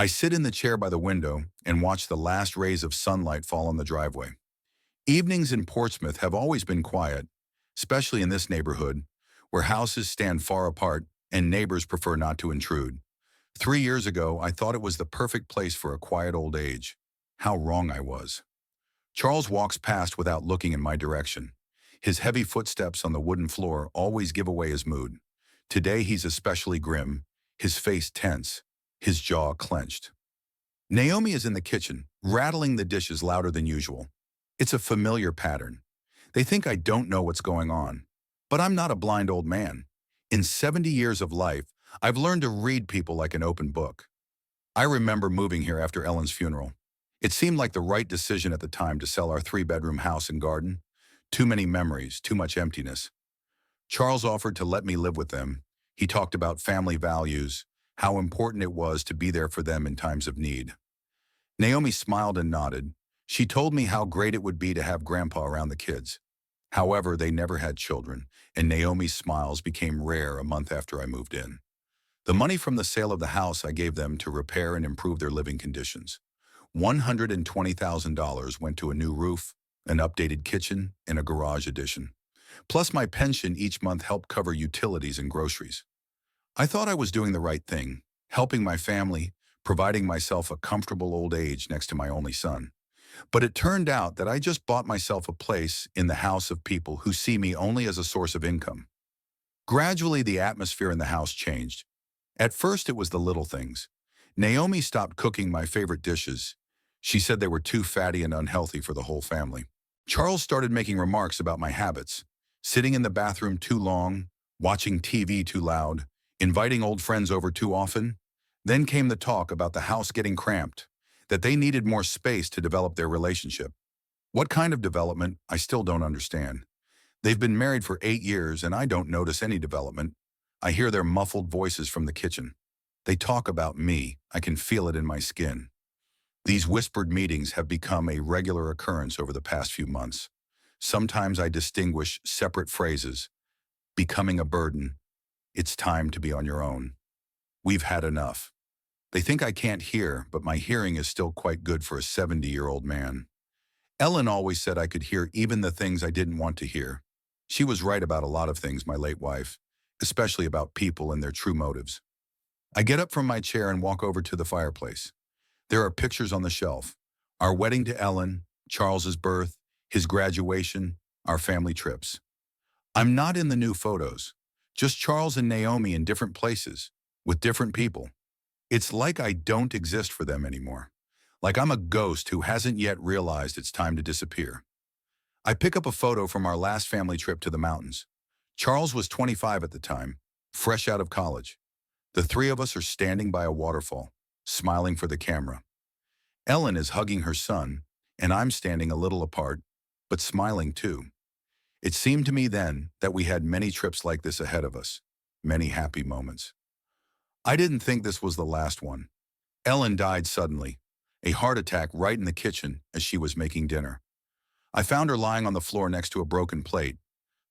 I sit in the chair by the window and watch the last rays of sunlight fall on the driveway. Evenings in Portsmouth have always been quiet, especially in this neighborhood, where houses stand far apart and neighbors prefer not to intrude. 3 years ago, I thought it was the perfect place for a quiet old age. How wrong I was. Charles walks past without looking in my direction. His heavy footsteps on the wooden floor always give away his mood. Today he's especially grim, his face tense, his jaw clenched. Naomi is in the kitchen, rattling the dishes louder than usual. It's a familiar pattern. They think I don't know what's going on. But I'm not a blind old man. In 70 years of life, I've learned to read people like an open book. I remember moving here after Ellen's funeral. It seemed like the right decision at the time to sell our three-bedroom house and garden. Too many memories, too much emptiness. Charles offered to let me live with them. He talked about family values, how important it was to be there for them in times of need. Naomi smiled and nodded. She told me how great it would be to have Grandpa around the kids. However, they never had children, and Naomi's smiles became rare a month after I moved in. The money from the sale of the house I gave them to repair and improve their living conditions. $120,000 went to a new roof, an updated kitchen, and a garage addition. Plus my pension each month helped cover utilities and groceries. I thought I was doing the right thing, helping my family, providing myself a comfortable old age next to my only son. But it turned out that I just bought myself a place in the house of people who see me only as a source of income. Gradually, the atmosphere in the house changed. At first, it was the little things. Naomi stopped cooking my favorite dishes. She said they were too fatty and unhealthy for the whole family. Charles started making remarks about my habits, sitting in the bathroom too long, watching TV too loud, inviting old friends over too often. Then came the talk about the house getting cramped, that they needed more space to develop their relationship. What kind of development, I still don't understand. They've been married for 8 years and I don't notice any development. I hear their muffled voices from the kitchen. They talk about me. I can feel it in my skin. These whispered meetings have become a regular occurrence over the past few months. Sometimes I distinguish separate phrases. Becoming a burden. It's time to be on your own. We've had enough. They think I can't hear, but my hearing is still quite good for a 70-year-old man. Ellen always said I could hear even the things I didn't want to hear. She was right about a lot of things, my late wife, especially about people and their true motives. I get up from my chair and walk over to the fireplace. There are pictures on the shelf. Our wedding to Ellen, Charles's birth, his graduation, our family trips. I'm not in the new photos, just Charles and Naomi in different places, with different people. It's like I don't exist for them anymore. Like I'm a ghost who hasn't yet realized it's time to disappear. I pick up a photo from our last family trip to the mountains. Charles was 25 at the time, fresh out of college. The three of us are standing by a waterfall, smiling for the camera. Ellen is hugging her son, and I'm standing a little apart, but smiling too. It seemed to me then that we had many trips like this ahead of us, many happy moments. I didn't think this was the last one. Ellen died suddenly, a heart attack right in the kitchen as she was making dinner. I found her lying on the floor next to a broken plate.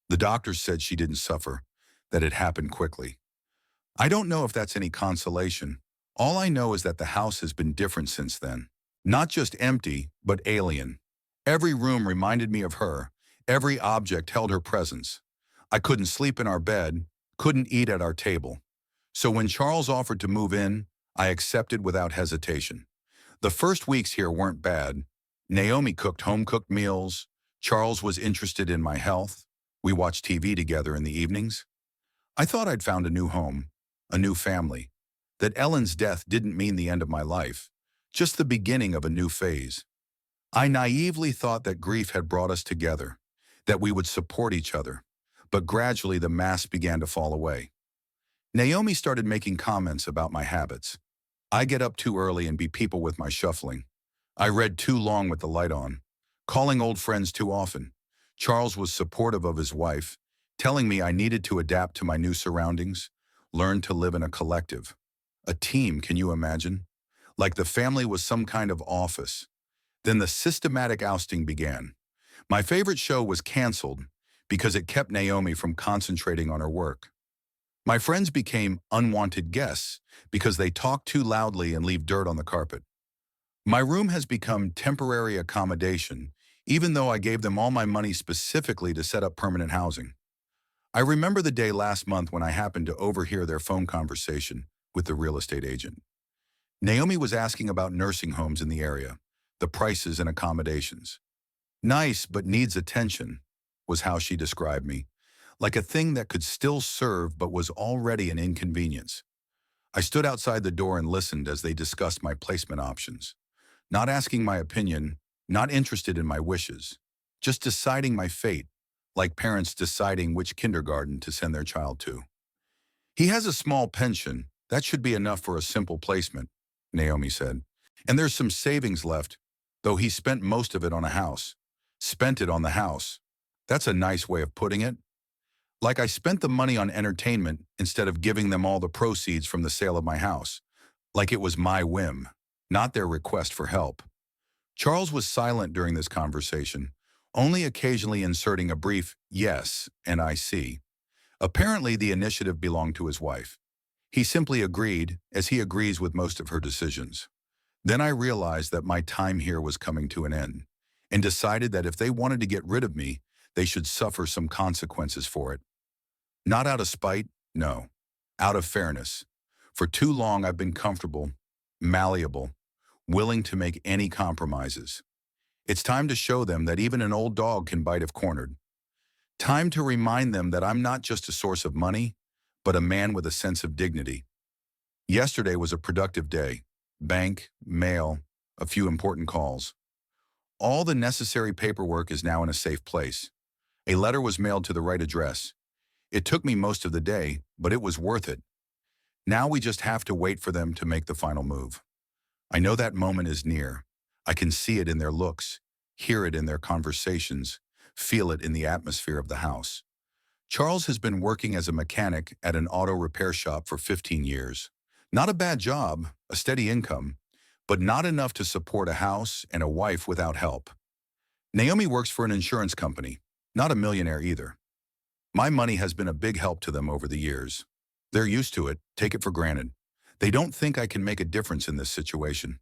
The doctors said she didn't suffer, that it happened quickly. I don't know if that's any consolation. All I know is that the house has been different since then. Not just empty, but alien. Every room reminded me of her. Every object held her presence. I couldn't sleep in our bed, couldn't eat at our table. So when Charles offered to move in, I accepted without hesitation. The first weeks here weren't bad. Naomi cooked home-cooked meals. Charles was interested in my health. We watched TV together in the evenings. I thought I'd found a new home, a new family. That Ellen's death didn't mean the end of my life, just the beginning of a new phase. I naively thought that grief had brought us together, that we would support each other, but gradually the mask began to fall away. Naomi started making comments about my habits. I get up too early and be people with my shuffling. I read too long with the light on, calling old friends too often. Charles was supportive of his wife, telling me I needed to adapt to my new surroundings, learn to live in a collective. A team, can you imagine? Like the family was some kind of office. Then the systematic ousting began. My favorite show was canceled because it kept Naomi from concentrating on her work. My friends became unwanted guests because they talk too loudly and leave dirt on the carpet. My room has become temporary accommodation, even though I gave them all my money specifically to set up permanent housing. I remember the day last month when I happened to overhear their phone conversation with the real estate agent. Naomi was asking about nursing homes in the area, the prices and accommodations. Nice, but needs attention, was how she described me, like a thing that could still serve but was already an inconvenience. I stood outside the door and listened as they discussed my placement options, not asking my opinion, not interested in my wishes, just deciding my fate, like parents deciding which kindergarten to send their child to. He has a small pension. That should be enough for a simple placement, Naomi said. And there's some savings left, though he spent most of it on a house. Spent it on the house. That's a nice way of putting it. Like I spent the money on entertainment instead of giving them all the proceeds from the sale of my house. Like it was my whim, not their request for help. Charles was silent during this conversation, only occasionally inserting a brief yes and I see. Apparently the initiative belonged to his wife. He simply agreed, as he agrees with most of her decisions. Then I realized that my time here was coming to an end, and decided that if they wanted to get rid of me, they should suffer some consequences for it. Not out of spite, no. Out of fairness. For too long I've been comfortable, malleable, willing to make any compromises. It's time to show them that even an old dog can bite if cornered. Time to remind them that I'm not just a source of money, but a man with a sense of dignity. Yesterday was a productive day. Bank, mail, a few important calls. All the necessary paperwork is now in a safe place. A letter was mailed to the right address. It took me most of the day, but it was worth it. Now we just have to wait for them to make the final move. I know that moment is near. I can see it in their looks, hear it in their conversations, feel it in the atmosphere of the house. Charles has been working as a mechanic at an auto repair shop for 15 years. Not a bad job, a steady income, but not enough to support a house and a wife without help. Naomi works for an insurance company, not a millionaire either. My money has been a big help to them over the years. They're used to it, take it for granted. They don't think I can make a difference in this situation.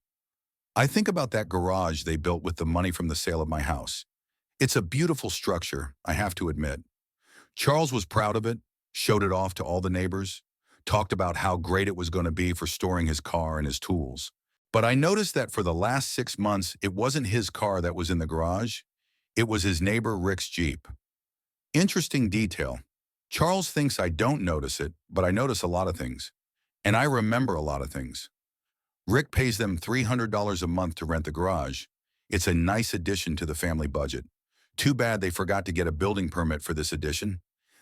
I think about that garage they built with the money from the sale of my house. It's a beautiful structure, I have to admit. Charles was proud of it, showed it off to all the neighbors, talked about how great it was going to be for storing his car and his tools. But I noticed that for the last 6 months, it wasn't his car that was in the garage. It was his neighbor Rick's Jeep. Interesting detail. Charles thinks I don't notice it, but I notice a lot of things. And I remember a lot of things. Rick pays them $300 a month to rent the garage. It's a nice addition to the family budget. Too bad they forgot to get a building permit for this addition.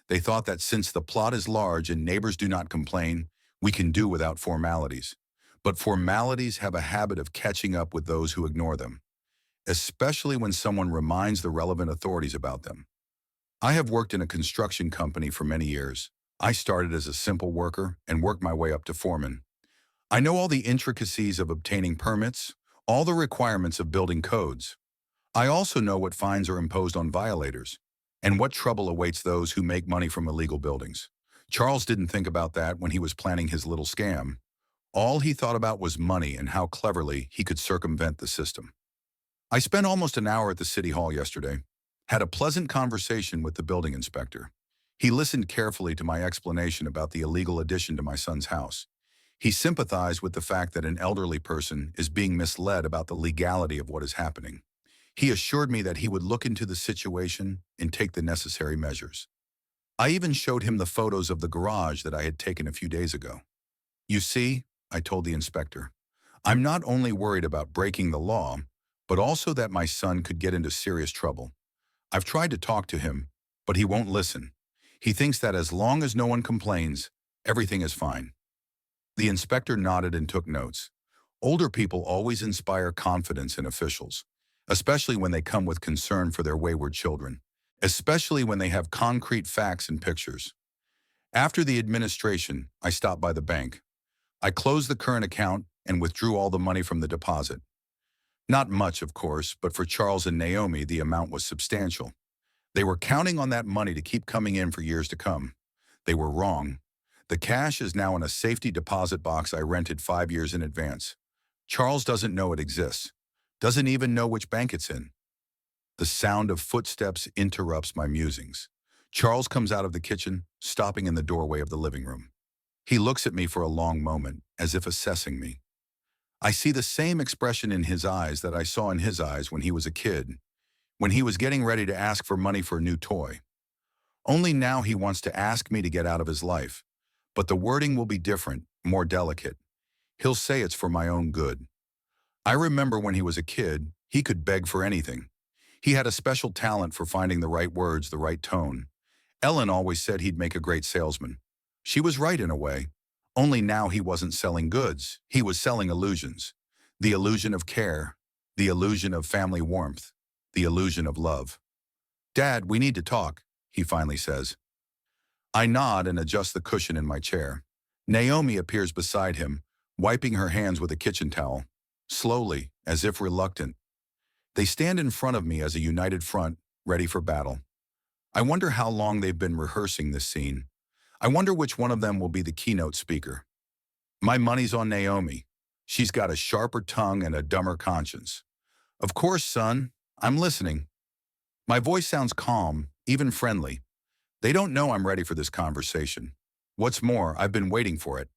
They thought that since the plot is large and neighbors do not complain, we can do without formalities. But formalities have a habit of catching up with those who ignore them, especially when someone reminds the relevant authorities about them. I have worked in a construction company for many years. I started as a simple worker and worked my way up to foreman. I know all the intricacies of obtaining permits, all the requirements of building codes. I also know what fines are imposed on violators, and what trouble awaits those who make money from illegal buildings. Charles didn't think about that when he was planning his little scam. All he thought about was money and how cleverly he could circumvent the system. I spent almost an hour at the city hall yesterday, had a pleasant conversation with the building inspector. He listened carefully to my explanation about the illegal addition to my son's house. He sympathized with the fact that an elderly person is being misled about the legality of what is happening. He assured me that he would look into the situation and take the necessary measures. I even showed him the photos of the garage that I had taken a few days ago. You see, I told the inspector, I'm not only worried about breaking the law, but also that my son could get into serious trouble. I've tried to talk to him, but he won't listen. He thinks that as long as no one complains, everything is fine. The inspector nodded and took notes. Older people always inspire confidence in officials, especially when they come with concern for their wayward children, especially when they have concrete facts and pictures. After the administration, I stopped by the bank. I closed the current account and withdrew all the money from the deposit. Not much, of course, but for Charles and Naomi, the amount was substantial. They were counting on that money to keep coming in for years to come. They were wrong. The cash is now in a safety deposit box I rented 5 years in advance. Charles doesn't know it exists, doesn't even know which bank it's in. The sound of footsteps interrupts my musings. Charles comes out of the kitchen, stopping in the doorway of the living room. He looks at me for a long moment, as if assessing me. I see the same expression in his eyes that I saw in his eyes when he was a kid, when he was getting ready to ask for money for a new toy. Only now he wants to ask me to get out of his life. But the wording will be different, more delicate. He'll say it's for my own good. I remember when he was a kid, he could beg for anything. He had a special talent for finding the right words, the right tone. Ellen always said he'd make a great salesman. She was right in a way. Only now he wasn't selling goods, he was selling illusions. The illusion of care, the illusion of family warmth, the illusion of love. "Dad, we need to talk," he finally says. I nod and adjust the cushion in my chair. Naomi appears beside him, wiping her hands with a kitchen towel. Slowly, as if reluctant. They stand in front of me as a united front, ready for battle. I wonder how long they've been rehearsing this scene. I wonder which one of them will be the keynote speaker. My money's on Naomi. She's got a sharper tongue and a dumber conscience. "Of course, son. I'm listening." My voice sounds calm, even friendly. They don't know I'm ready for this conversation. What's more, I've been waiting for it.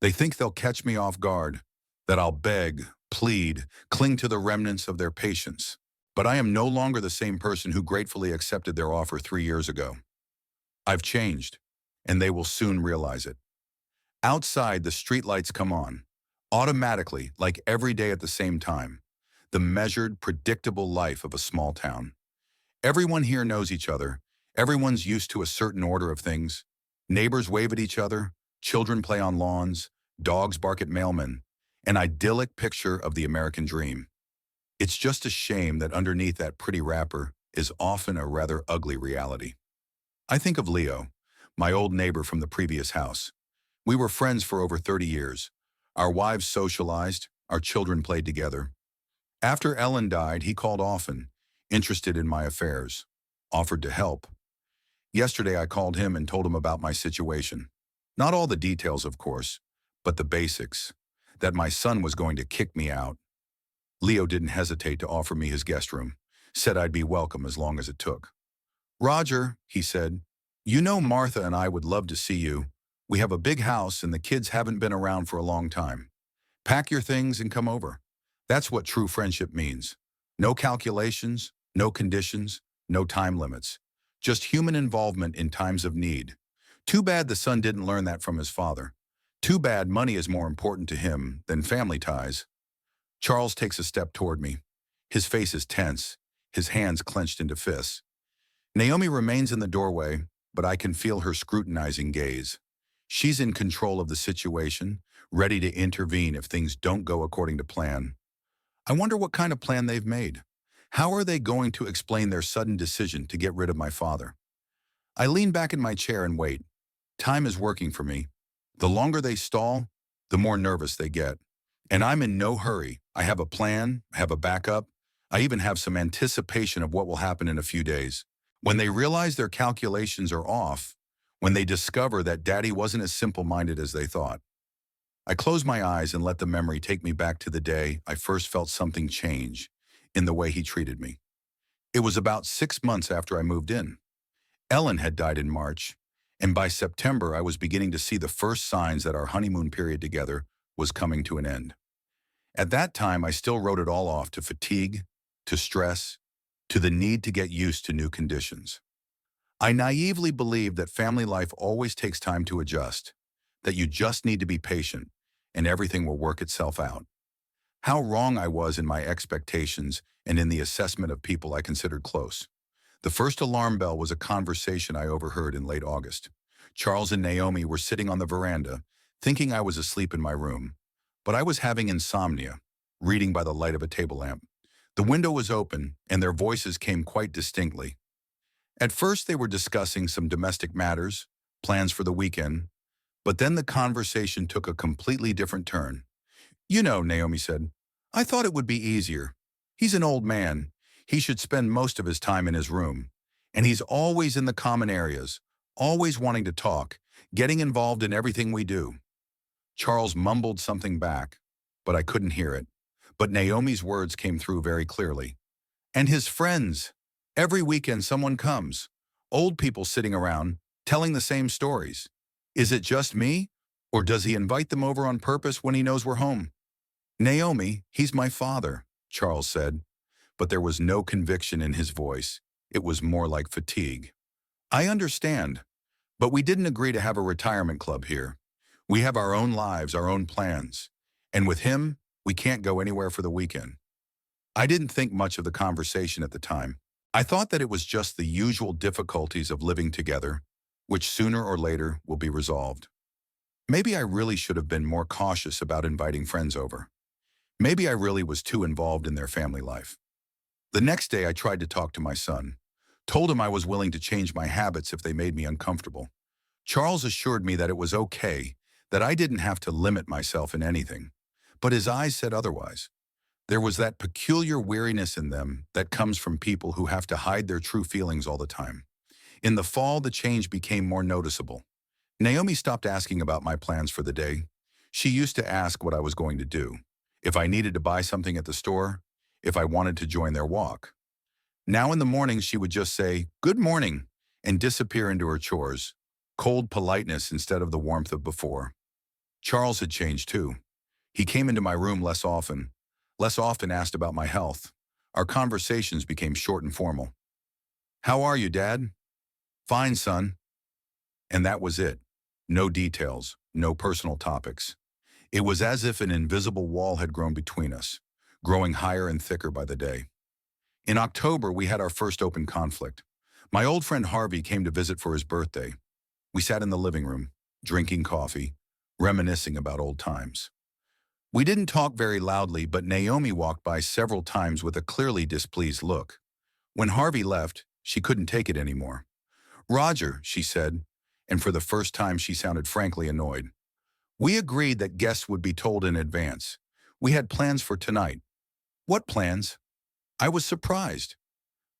They think they'll catch me off guard, that I'll beg, plead, cling to the remnants of their patience. But I am no longer the same person who gratefully accepted their offer 3 years ago. I've changed, and they will soon realize it. Outside, the streetlights come on, automatically, like every day at the same time. The measured, predictable life of a small town. Everyone here knows each other. Everyone's used to a certain order of things. Neighbors wave at each other, children play on lawns, dogs bark at mailmen. An idyllic picture of the American dream. It's just a shame that underneath that pretty wrapper is often a rather ugly reality. I think of Leo, my old neighbor from the previous house. We were friends for over 30 years. Our wives socialized, our children played together. After Ellen died, he called often, interested in my affairs, offered to help. Yesterday I called him and told him about my situation. Not all the details, of course, but the basics. That my son was going to kick me out. Leo didn't hesitate to offer me his guest room, said I'd be welcome as long as it took. "Roger," he said, "you know Martha and I would love to see you. We have a big house and the kids haven't been around for a long time. Pack your things and come over." That's what true friendship means. No calculations, no conditions, no time limits. Just human involvement in times of need. Too bad the son didn't learn that from his father. Too bad money is more important to him than family ties. Charles takes a step toward me. His face is tense, his hands clenched into fists. Naomi remains in the doorway, but I can feel her scrutinizing gaze. She's in control of the situation, ready to intervene if things don't go according to plan. I wonder what kind of plan they've made. How are they going to explain their sudden decision to get rid of my father? I lean back in my chair and wait. Time is working for me. The longer they stall, the more nervous they get. And I'm in no hurry. I have a plan, I have a backup. I even have some anticipation of what will happen in a few days. When they realize their calculations are off, when they discover that Daddy wasn't as simple-minded as they thought. I close my eyes and let the memory take me back to the day I first felt something change in the way he treated me. It was about 6 months after I moved in. Ellen had died in March, and by September I was beginning to see the first signs that our honeymoon period together was coming to an end. At that time, I still wrote it all off to fatigue, to stress, to the need to get used to new conditions. I naively believed that family life always takes time to adjust, that you just need to be patient, and everything will work itself out. How wrong I was in my expectations and in the assessment of people I considered close. The first alarm bell was a conversation I overheard in late August. Charles and Naomi were sitting on the veranda, thinking I was asleep in my room. But I was having insomnia, reading by the light of a table lamp. The window was open, and their voices came quite distinctly. At first, they were discussing some domestic matters, plans for the weekend, but then the conversation took a completely different turn. "You know," Naomi said, "I thought it would be easier. He's an old man. He should spend most of his time in his room. And he's always in the common areas, always wanting to talk, getting involved in everything we do. Charles mumbled something back, but I couldn't hear it. But Naomi's words came through very clearly. And his friends. Every weekend someone comes. Old people sitting around, telling the same stories. Is it just me? Or does he invite them over on purpose when he knows we're home? Naomi, he's my father, Charles said, but there was no conviction in his voice. It was more like fatigue. I understand, but we didn't agree to have a retirement club here. We have our own lives, our own plans. And with him, we can't go anywhere for the weekend. I didn't think much of the conversation at the time. I thought that it was just the usual difficulties of living together, which sooner or later will be resolved. Maybe I really should have been more cautious about inviting friends over. Maybe I really was too involved in their family life. The next day I tried to talk to my son, told him I was willing to change my habits if they made me uncomfortable. Charles assured me that it was okay, that I didn't have to limit myself in anything. But his eyes said otherwise. There was that peculiar weariness in them that comes from people who have to hide their true feelings all the time. In the fall, the change became more noticeable. Naomi stopped asking about my plans for the day. She used to ask what I was going to do, if I needed to buy something at the store, if I wanted to join their walk. Now in the mornings, she would just say, "Good morning," and disappear into her chores. Cold politeness instead of the warmth of before. Charles had changed too. He came into my room less often asked about my health. Our conversations became short and formal. "How are you, Dad?" "Fine, son." And that was it. No details, no personal topics. It was as if an invisible wall had grown between us, growing higher and thicker by the day. In October, we had our first open conflict. My old friend Harvey came to visit for his birthday. We sat in the living room, drinking coffee, reminiscing about old times. We didn't talk very loudly, but Naomi walked by several times with a clearly displeased look. When Harvey left, she couldn't take it anymore. "Roger," she said, and for the first time she sounded frankly annoyed. "We agreed that guests would be told in advance. We had plans for tonight." "What plans?" I was surprised.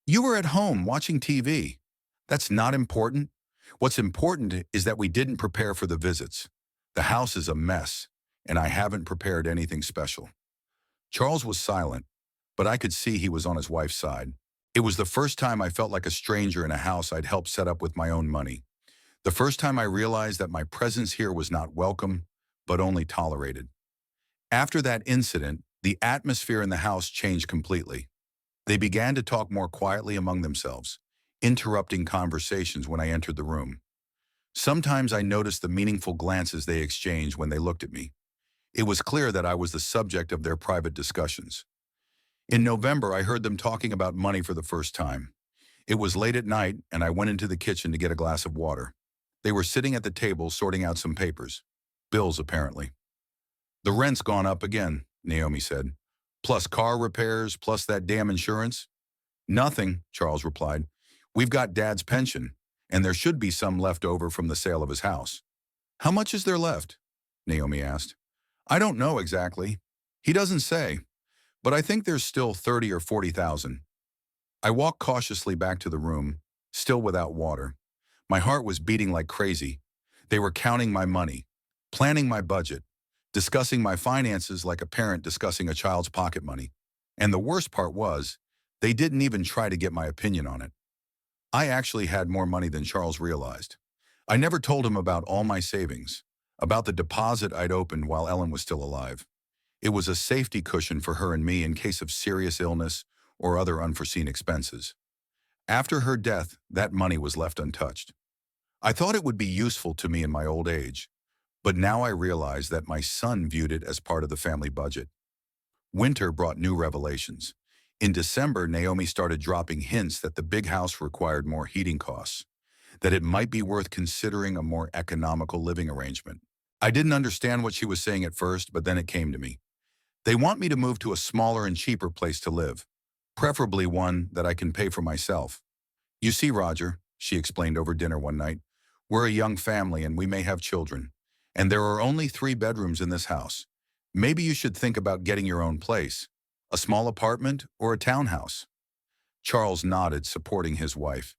"You were at home watching TV. That's not important. What's important is that we didn't prepare for the visits. The house is a mess, and I haven't prepared anything special." Charles was silent, but I could see he was on his wife's side. It was the first time I felt like a stranger in a house I'd helped set up with my own money. The first time I realized that my presence here was not welcome, but only tolerated. After that incident, the atmosphere in the house changed completely. They began to talk more quietly among themselves, interrupting conversations when I entered the room. Sometimes I noticed the meaningful glances they exchanged when they looked at me. It was clear that I was the subject of their private discussions. In November, I heard them talking about money for the first time. It was late at night, and I went into the kitchen to get a glass of water. They were sitting at the table sorting out some papers. Bills, apparently. "The rent's gone up again," Naomi said. "Plus car repairs, plus that damn insurance." "Nothing," Charles replied. "We've got Dad's pension, and there should be some left over from the sale of his house." "How much is there left?" Naomi asked. "I don't know exactly. He doesn't say, but I think there's still 30 or 40,000. I walked cautiously back to the room, still without water. My heart was beating like crazy. They were counting my money, planning my budget, discussing my finances like a parent discussing a child's pocket money. And the worst part was, they didn't even try to get my opinion on it. I actually had more money than Charles realized. I never told him about all my savings, about the deposit I'd opened while Ellen was still alive. It was a safety cushion for her and me in case of serious illness or other unforeseen expenses. After her death, that money was left untouched. I thought it would be useful to me in my old age, but now I realize that my son viewed it as part of the family budget. Winter brought new revelations. In December, Naomi started dropping hints that the big house required more heating costs, that it might be worth considering a more economical living arrangement. I didn't understand what she was saying at first, but then it came to me. They want me to move to a smaller and cheaper place to live, preferably one that I can pay for myself. "You see, Roger," she explained over dinner one night, "we're a young family and we may have children, and there are only 3 bedrooms in this house. Maybe you should think about getting your own place, a small apartment or a townhouse." Charles nodded, supporting his wife,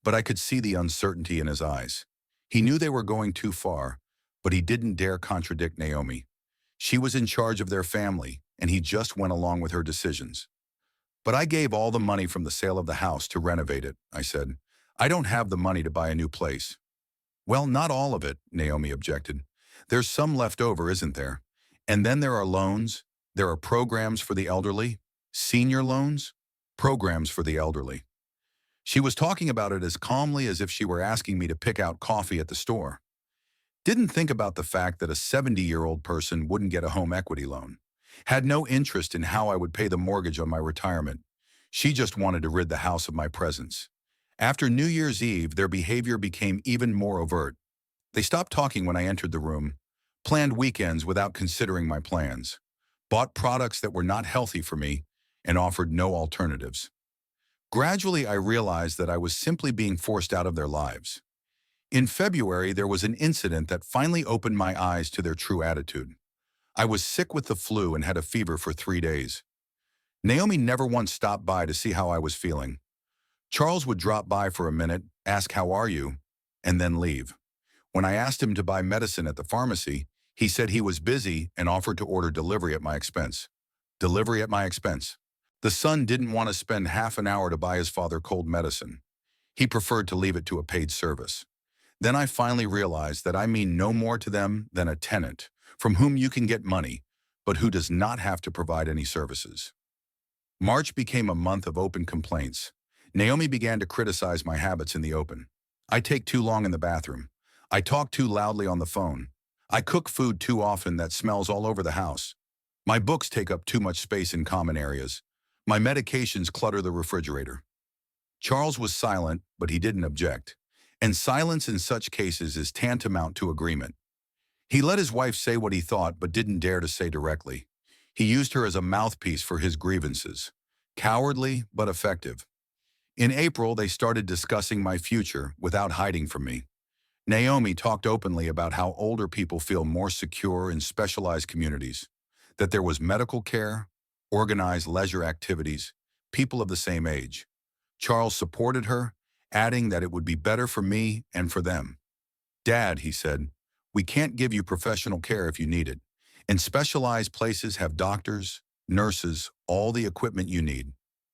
but I could see the uncertainty in his eyes. He knew they were going too far, but he didn't dare contradict Naomi. She was in charge of their family, and he just went along with her decisions. But I gave all the money from the sale of the house to renovate it, I said. I don't have the money to buy a new place. Well, not all of it, Naomi objected. There's some left over, isn't there? And then there are loans. There are programs for the elderly. Senior loans? Programs for the elderly. She was talking about it as calmly as if she were asking me to pick out coffee at the store. Didn't think about the fact that a 70-year-old person wouldn't get a home equity loan. Had no interest in how I would pay the mortgage on my retirement. She just wanted to rid the house of my presence. After New Year's Eve, their behavior became even more overt. They stopped talking when I entered the room, planned weekends without considering my plans, bought products that were not healthy for me, and offered no alternatives. Gradually, I realized that I was simply being forced out of their lives. In February, there was an incident that finally opened my eyes to their true attitude. I was sick with the flu and had a fever for 3 days. Naomi never once stopped by to see how I was feeling. Charles would drop by for a minute, ask how are you, and then leave. When I asked him to buy medicine at the pharmacy, he said he was busy and offered to order delivery at my expense. Delivery at my expense. The son didn't want to spend half an hour to buy his father cold medicine. He preferred to leave it to a paid service. Then I finally realized that I mean no more to them than a tenant, from whom you can get money, but who does not have to provide any services. March became a month of open complaints. Naomi began to criticize my habits in the open. I take too long in the bathroom. I talk too loudly on the phone. I cook food too often that smells all over the house. My books take up too much space in common areas. My medications clutter the refrigerator. Charles was silent, but he didn't object. And silence in such cases is tantamount to agreement. He let his wife say what he thought, but didn't dare to say directly. He used her as a mouthpiece for his grievances. Cowardly, but effective. In April, they started discussing my future without hiding from me. Naomi talked openly about how older people feel more secure in specialized communities, that there was medical care, organized leisure activities, people of the same age. Charles supported her, adding that it would be better for me and for them. Dad, he said, we can't give you professional care if you need it, and specialized places have doctors, nurses, all the equipment you need.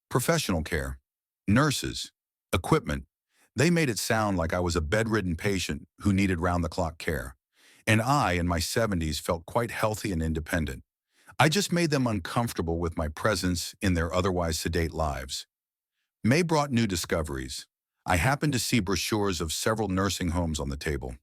Professional care, nurses, equipment. They made it sound like I was a bedridden patient who needed round-the-clock care, and I, in my 70s, felt quite healthy and independent. I just made them uncomfortable with my presence in their otherwise sedate lives. May brought new discoveries. I happened to see brochures of several nursing homes on the table.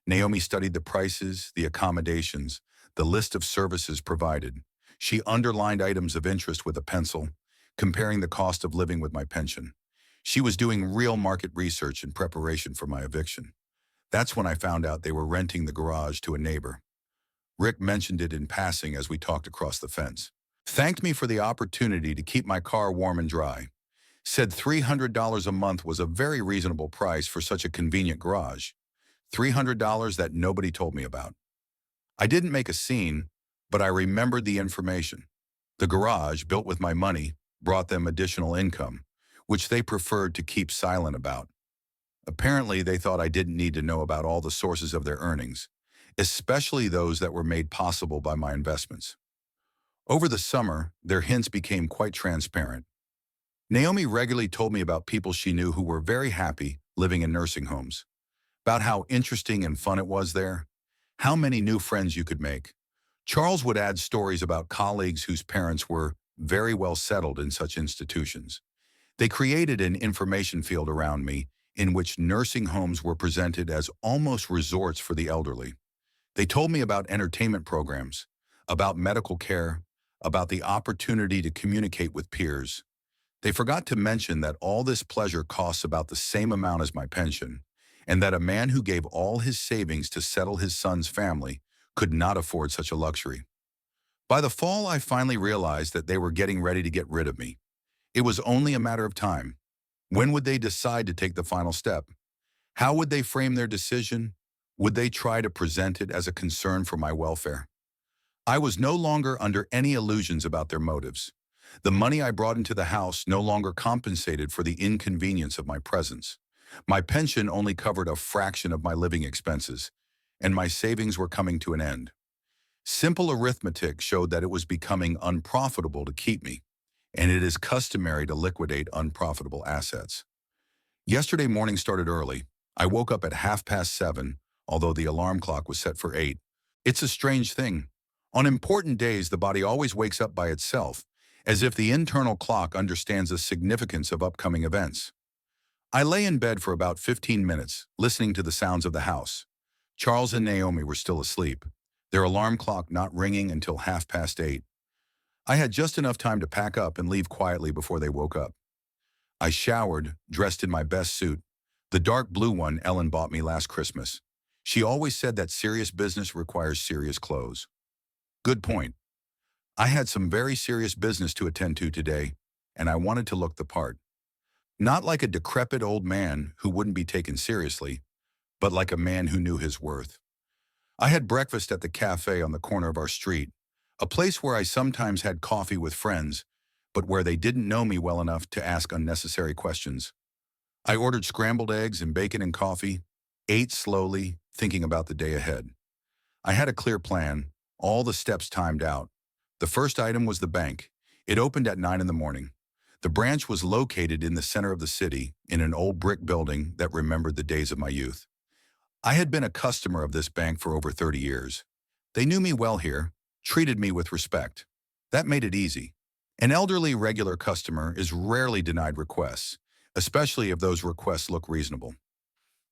Naomi studied the prices, the accommodations, the list of services provided. She underlined items of interest with a pencil, comparing the cost of living with my pension. She was doing real market research in preparation for my eviction. That's when I found out they were renting the garage to a neighbor. Rick mentioned it in passing as we talked across the fence. Thanked me for the opportunity to keep my car warm and dry. Said $300 a month was a very reasonable price for such a convenient garage. $300 that nobody told me about. I didn't make a scene, but I remembered the information. The garage, built with my money, brought them additional income, which they preferred to keep silent about. Apparently, they thought I didn't need to know about all the sources of their earnings, especially those that were made possible by my investments. Over the summer, their hints became quite transparent. Naomi regularly told me about people she knew who were very happy living in nursing homes, about how interesting and fun it was there, how many new friends you could make. Charles would add stories about colleagues whose parents were very well settled in such institutions. They created an information field around me in which nursing homes were presented as almost resorts for the elderly. They told me about entertainment programs, about medical care, about the opportunity to communicate with peers. They forgot to mention that all this pleasure costs about the same amount as my pension, and that a man who gave all his savings to settle his son's family could not afford such a luxury. By the fall, I finally realized that they were getting ready to get rid of me. It was only a matter of time. When would they decide to take the final step? How would they frame their decision? Would they try to present it as a concern for my welfare? I was no longer under any illusions about their motives. The money I brought into the house no longer compensated for the inconvenience of my presence. My pension only covered a fraction of my living expenses, and my savings were coming to an end. Simple arithmetic showed that it was becoming unprofitable to keep me, and it is customary to liquidate unprofitable assets. Yesterday morning started early. I woke up at 7:30, although the alarm clock was set for 8. It's a strange thing. On important days, the body always wakes up by itself, as if the internal clock understands the significance of upcoming events. I lay in bed for about 15 minutes, listening to the sounds of the house. Charles and Naomi were still asleep, their alarm clock not ringing until 8:30. I had just enough time to pack up and leave quietly before they woke up. I showered, dressed in my best suit, the dark blue one Ellen bought me last Christmas. She always said that serious business requires serious clothes. Good point. I had some very serious business to attend to today, and I wanted to look the part. Not like a decrepit old man who wouldn't be taken seriously, but like a man who knew his worth. I had breakfast at the cafe on the corner of our street, a place where I sometimes had coffee with friends, but where they didn't know me well enough to ask unnecessary questions. I ordered scrambled eggs and bacon and coffee, ate slowly, thinking about the day ahead. I had a clear plan, all the steps timed out. The first item was the bank. It opened at 9 in the morning. The branch was located in the center of the city, in an old brick building that remembered the days of my youth. I had been a customer of this bank for over 30 years. They knew me well here, treated me with respect. That made it easy. An elderly regular customer is rarely denied requests, especially if those requests look reasonable.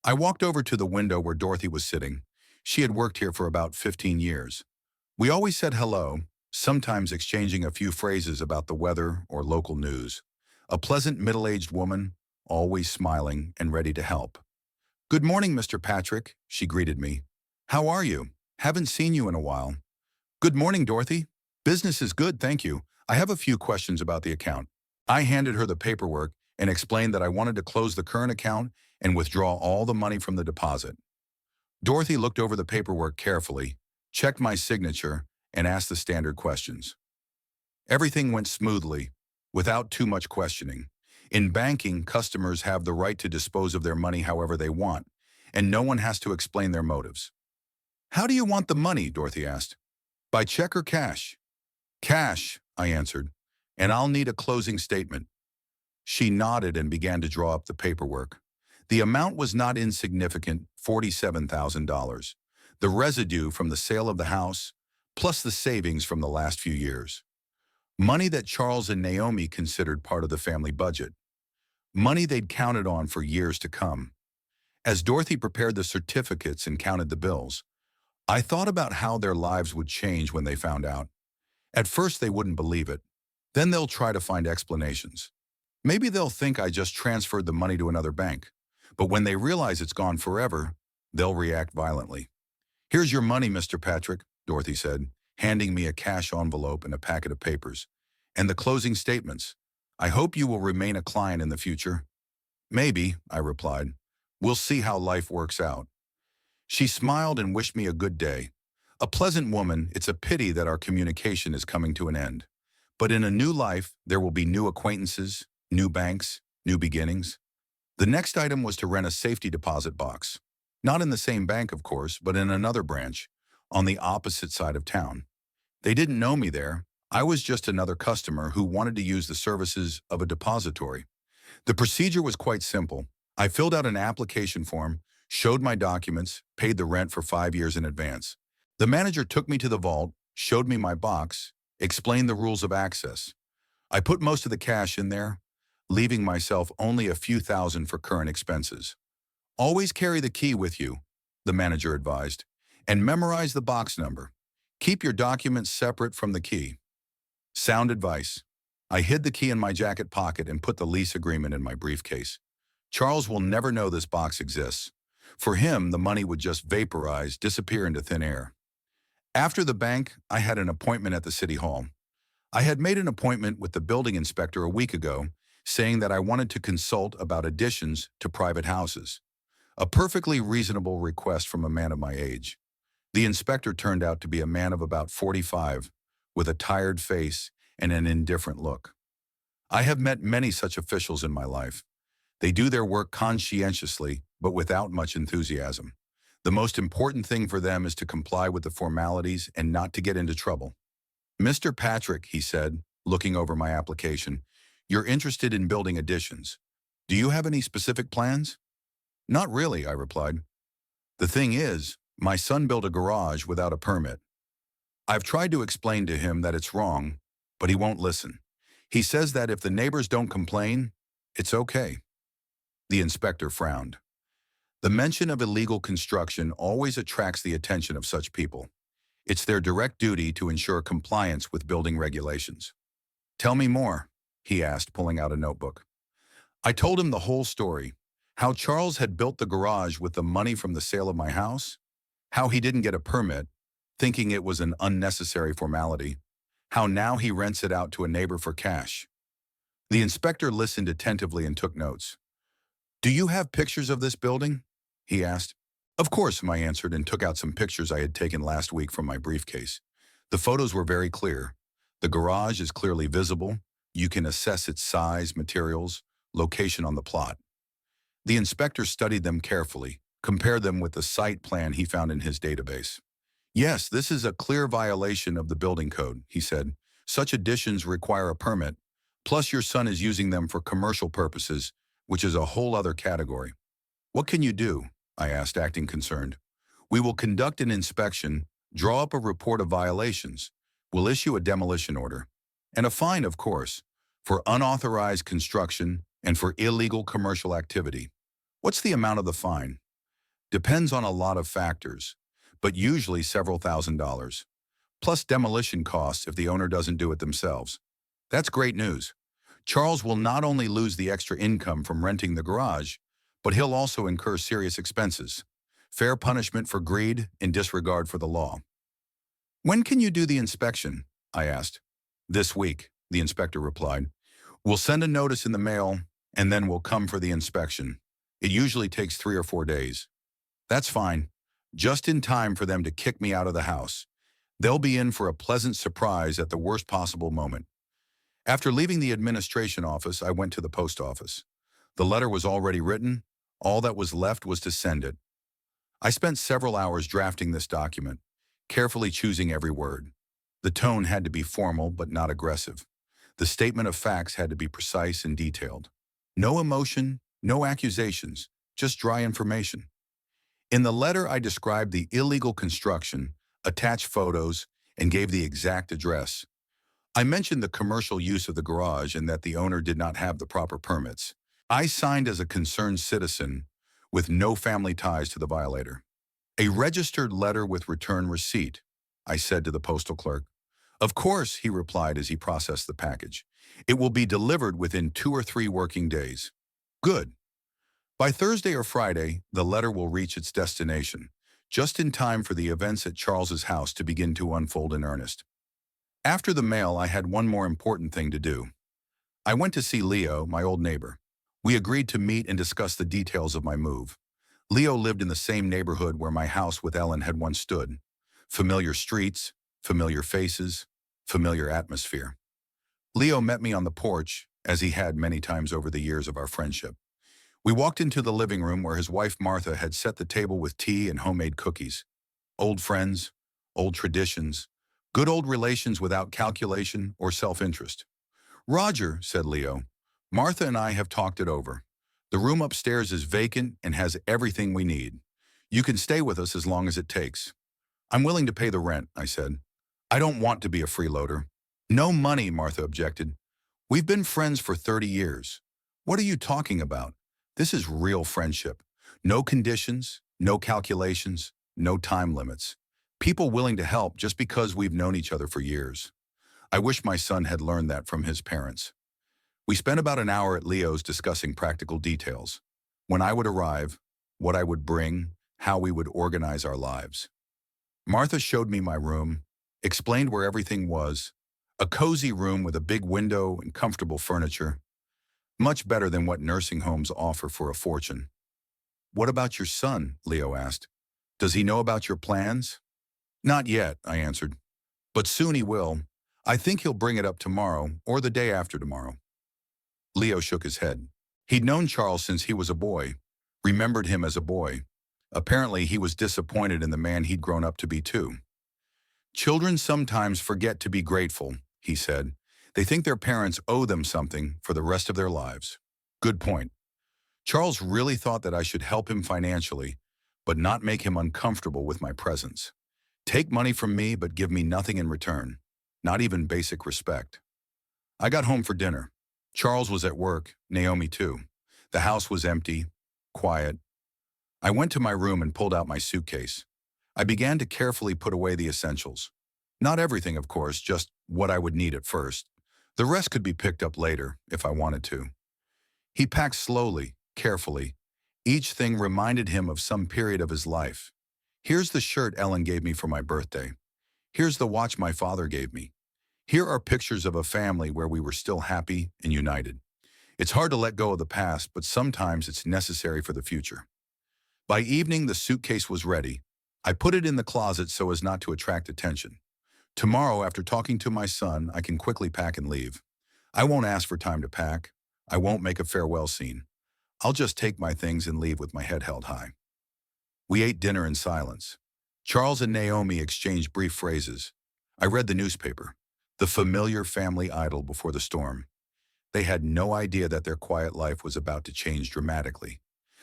I walked over to the window where Dorothy was sitting. She had worked here for about 15 years. We always said hello, sometimes exchanging a few phrases about the weather or local news. A pleasant middle-aged woman, always smiling and ready to help. "Good morning, Mr. Patrick," she greeted me. "How are you? Haven't seen you in a while." "Good morning, Dorothy. Business is good, thank you. I have a few questions about the account." I handed her the paperwork and explained that I wanted to close the current account and withdraw all the money from the deposit. Dorothy looked over the paperwork carefully, checked my signature, and asked the standard questions. Everything went smoothly, without too much questioning. In banking, customers have the right to dispose of their money however they want, and no one has to explain their motives. "How do you want the money?" Dorothy asked. "By check or cash?" "Cash," I answered, "and I'll need a closing statement." She nodded and began to draw up the paperwork. The amount was not insignificant, $47,000. The residue from the sale of the house, plus the savings from the last few years. Money that Charles and Naomi considered part of the family budget. Money they'd counted on for years to come. As Dorothy prepared the certificates and counted the bills, I thought about how their lives would change when they found out. At first they wouldn't believe it. Then they'll try to find explanations. Maybe they'll think I just transferred the money to another bank. But when they realize it's gone forever, they'll react violently. "Here's your money, Mr. Patrick," Dorothy said, handing me a cash envelope and a packet of papers. "And the closing statements. I hope you will remain a client in the future." "Maybe," I replied. "We'll see how life works out." She smiled and wished me a good day. A pleasant woman. It's a pity that our communication is coming to an end. But in a new life, there will be new acquaintances, new banks, new beginnings. The next item was to rent a safety deposit box. Not in the same bank, of course, but in another branch, on the opposite side of town. They didn't know me there. I was just another customer who wanted to use the services of a depository. The procedure was quite simple. I filled out an application form, showed my documents, paid the rent for 5 years in advance. The manager took me to the vault, showed me my box, explained the rules of access. I put most of the cash in there, leaving myself only a few thousand for current expenses. "Always carry the key with you," the manager advised, "and memorize the box number. Keep your documents separate from the key." Sound advice. I hid the key in my jacket pocket and put the lease agreement in my briefcase. Charles will never know this box exists. For him, the money would just vaporize, disappear into thin air. After the bank, I had an appointment at the city hall. I had made an appointment with the building inspector a week ago, saying that I wanted to consult about additions to private houses. A perfectly reasonable request from a man of my age. The inspector turned out to be a man of about 45, with a tired face and an indifferent look. I have met many such officials in my life. They do their work conscientiously, but without much enthusiasm. The most important thing for them is to comply with the formalities and not to get into trouble. Mr. Patrick, he said, looking over my application, you're interested in building additions. Do you have any specific plans? Not really, I replied. The thing is, my son built a garage without a permit. I've tried to explain to him that it's wrong, but he won't listen. He says that if the neighbors don't complain, it's okay. The inspector frowned. The mention of illegal construction always attracts the attention of such people. It's their direct duty to ensure compliance with building regulations. Tell me more, he asked, pulling out a notebook. I told him the whole story, how Charles had built the garage with the money from the sale of my house, how he didn't get a permit, thinking it was an unnecessary formality, how now he rents it out to a neighbor for cash. The inspector listened attentively and took notes. Do you have pictures of this building? He asked. Of course, I answered and took out some pictures I had taken last week from my briefcase. The photos were very clear. The garage is clearly visible. You can assess its size, materials, location on the plot. The inspector studied them carefully, compared them with the site plan he found in his database. Yes, this is a clear violation of the building code, he said. Such additions require a permit, plus your son is using them for commercial purposes, which is a whole other category. What can you do? I asked, acting concerned. We will conduct an inspection, draw up a report of violations. We'll issue a demolition order. And a fine, of course, for unauthorized construction and for illegal commercial activity. What's the amount of the fine? Depends on a lot of factors, but usually several $1,000s, plus demolition costs if the owner doesn't do it themselves. That's great news. Charles will not only lose the extra income from renting the garage, but he'll also incur serious expenses. Fair punishment for greed and disregard for the law. When can you do the inspection? I asked. This week, the inspector replied. We'll send a notice in the mail, and then we'll come for the inspection. It usually takes 3 or 4 days. That's fine. Just in time for them to kick me out of the house. They'll be in for a pleasant surprise at the worst possible moment. After leaving the administration office, I went to the post office. The letter was already written. All that was left was to send it. I spent several hours drafting this document, carefully choosing every word. The tone had to be formal but not aggressive. The statement of facts had to be precise and detailed. No emotion, no accusations, just dry information. In the letter, I described the illegal construction, attached photos, and gave the exact address. I mentioned the commercial use of the garage and that the owner did not have the proper permits. I signed as a concerned citizen with no family ties to the violator. A registered letter with return receipt, I said to the postal clerk. Of course, he replied as he processed the package. It will be delivered within 2 or 3 working days. Good. By Thursday or Friday, the letter will reach its destination, just in time for the events at Charles's house to begin to unfold in earnest. After the mail, I had one more important thing to do. I went to see Leo, my old neighbor. We agreed to meet and discuss the details of my move. Leo lived in the same neighborhood where my house with Ellen had once stood. Familiar streets, familiar faces, familiar atmosphere. Leo met me on the porch, as he had many times over the years of our friendship. We walked into the living room where his wife Martha had set the table with tea and homemade cookies. Old friends, old traditions, good old relations without calculation or self-interest. Roger, said Leo, Martha and I have talked it over. The room upstairs is vacant and has everything we need. You can stay with us as long as it takes. I'm willing to pay the rent, I said. I don't want to be a freeloader. No money, Martha objected. We've been friends for 30 years. What are you talking about? This is real friendship. No conditions, no calculations, no time limits. People willing to help just because we've known each other for years. I wish my son had learned that from his parents. We spent about an hour at Leo's discussing practical details. When I would arrive, what I would bring, how we would organize our lives. Martha showed me my room, explained where everything was, a cozy room with a big window and comfortable furniture. Much better than what nursing homes offer for a fortune. What about your son? Leo asked. Does he know about your plans? Not yet, I answered. But soon he will. I think he'll bring it up tomorrow or the day after tomorrow. Leo shook his head. He'd known Charles since he was a boy, remembered him as a boy. Apparently, he was disappointed in the man he'd grown up to be too. Children sometimes forget to be grateful, he said. They think their parents owe them something for the rest of their lives. Good point. Charles really thought that I should help him financially, but not make him uncomfortable with my presence. Take money from me, but give me nothing in return, not even basic respect. I got home for dinner. Charles was at work, Naomi too. The house was empty, quiet. I went to my room and pulled out my suitcase. I began to carefully put away the essentials. Not everything, of course, just what I would need at first. The rest could be picked up later, if I wanted to. He packed slowly, carefully. Each thing reminded him of some period of his life. Here's the shirt Ellen gave me for my birthday. Here's the watch my father gave me. Here are pictures of a family where we were still happy and united. It's hard to let go of the past, but sometimes it's necessary for the future. By evening, the suitcase was ready. I put it in the closet so as not to attract attention. Tomorrow, after talking to my son, I can quickly pack and leave. I won't ask for time to pack. I won't make a farewell scene. I'll just take my things and leave with my head held high. We ate dinner in silence. Charles and Naomi exchanged brief phrases. I read the newspaper, the familiar family idyll before the storm. They had no idea that their quiet life was about to change dramatically,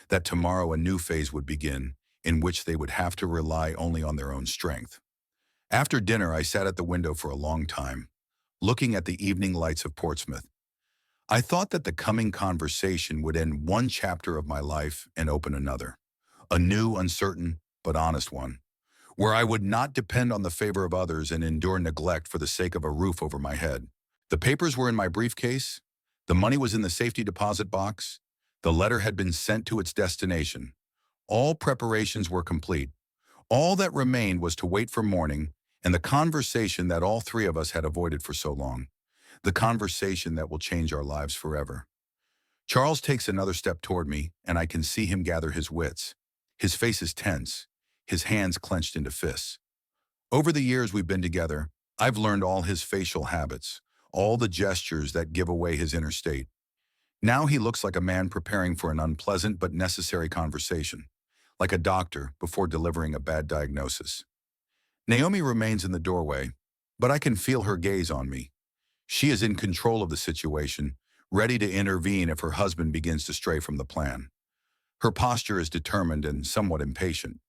that tomorrow a new phase would begin, in which they would have to rely only on their own strength. After dinner, I sat at the window for a long time, looking at the evening lights of Portsmouth. I thought that the coming conversation would end one chapter of my life and open another, a new, uncertain, but honest one, where I would not depend on the favor of others and endure neglect for the sake of a roof over my head. The papers were in my briefcase. The money was in the safety deposit box. The letter had been sent to its destination. All preparations were complete. All that remained was to wait for morning and the conversation that all three of us had avoided for so long. The conversation that will change our lives forever. Charles takes another step toward me, and I can see him gather his wits. His face is tense, his hands clenched into fists. Over the years we've been together, I've learned all his facial habits, all the gestures that give away his inner state. Now he looks like a man preparing for an unpleasant but necessary conversation, like a doctor before delivering a bad diagnosis. Naomi remains in the doorway, but I can feel her gaze on me. She is in control of the situation, ready to intervene if her husband begins to stray from the plan. Her posture is determined and somewhat impatient.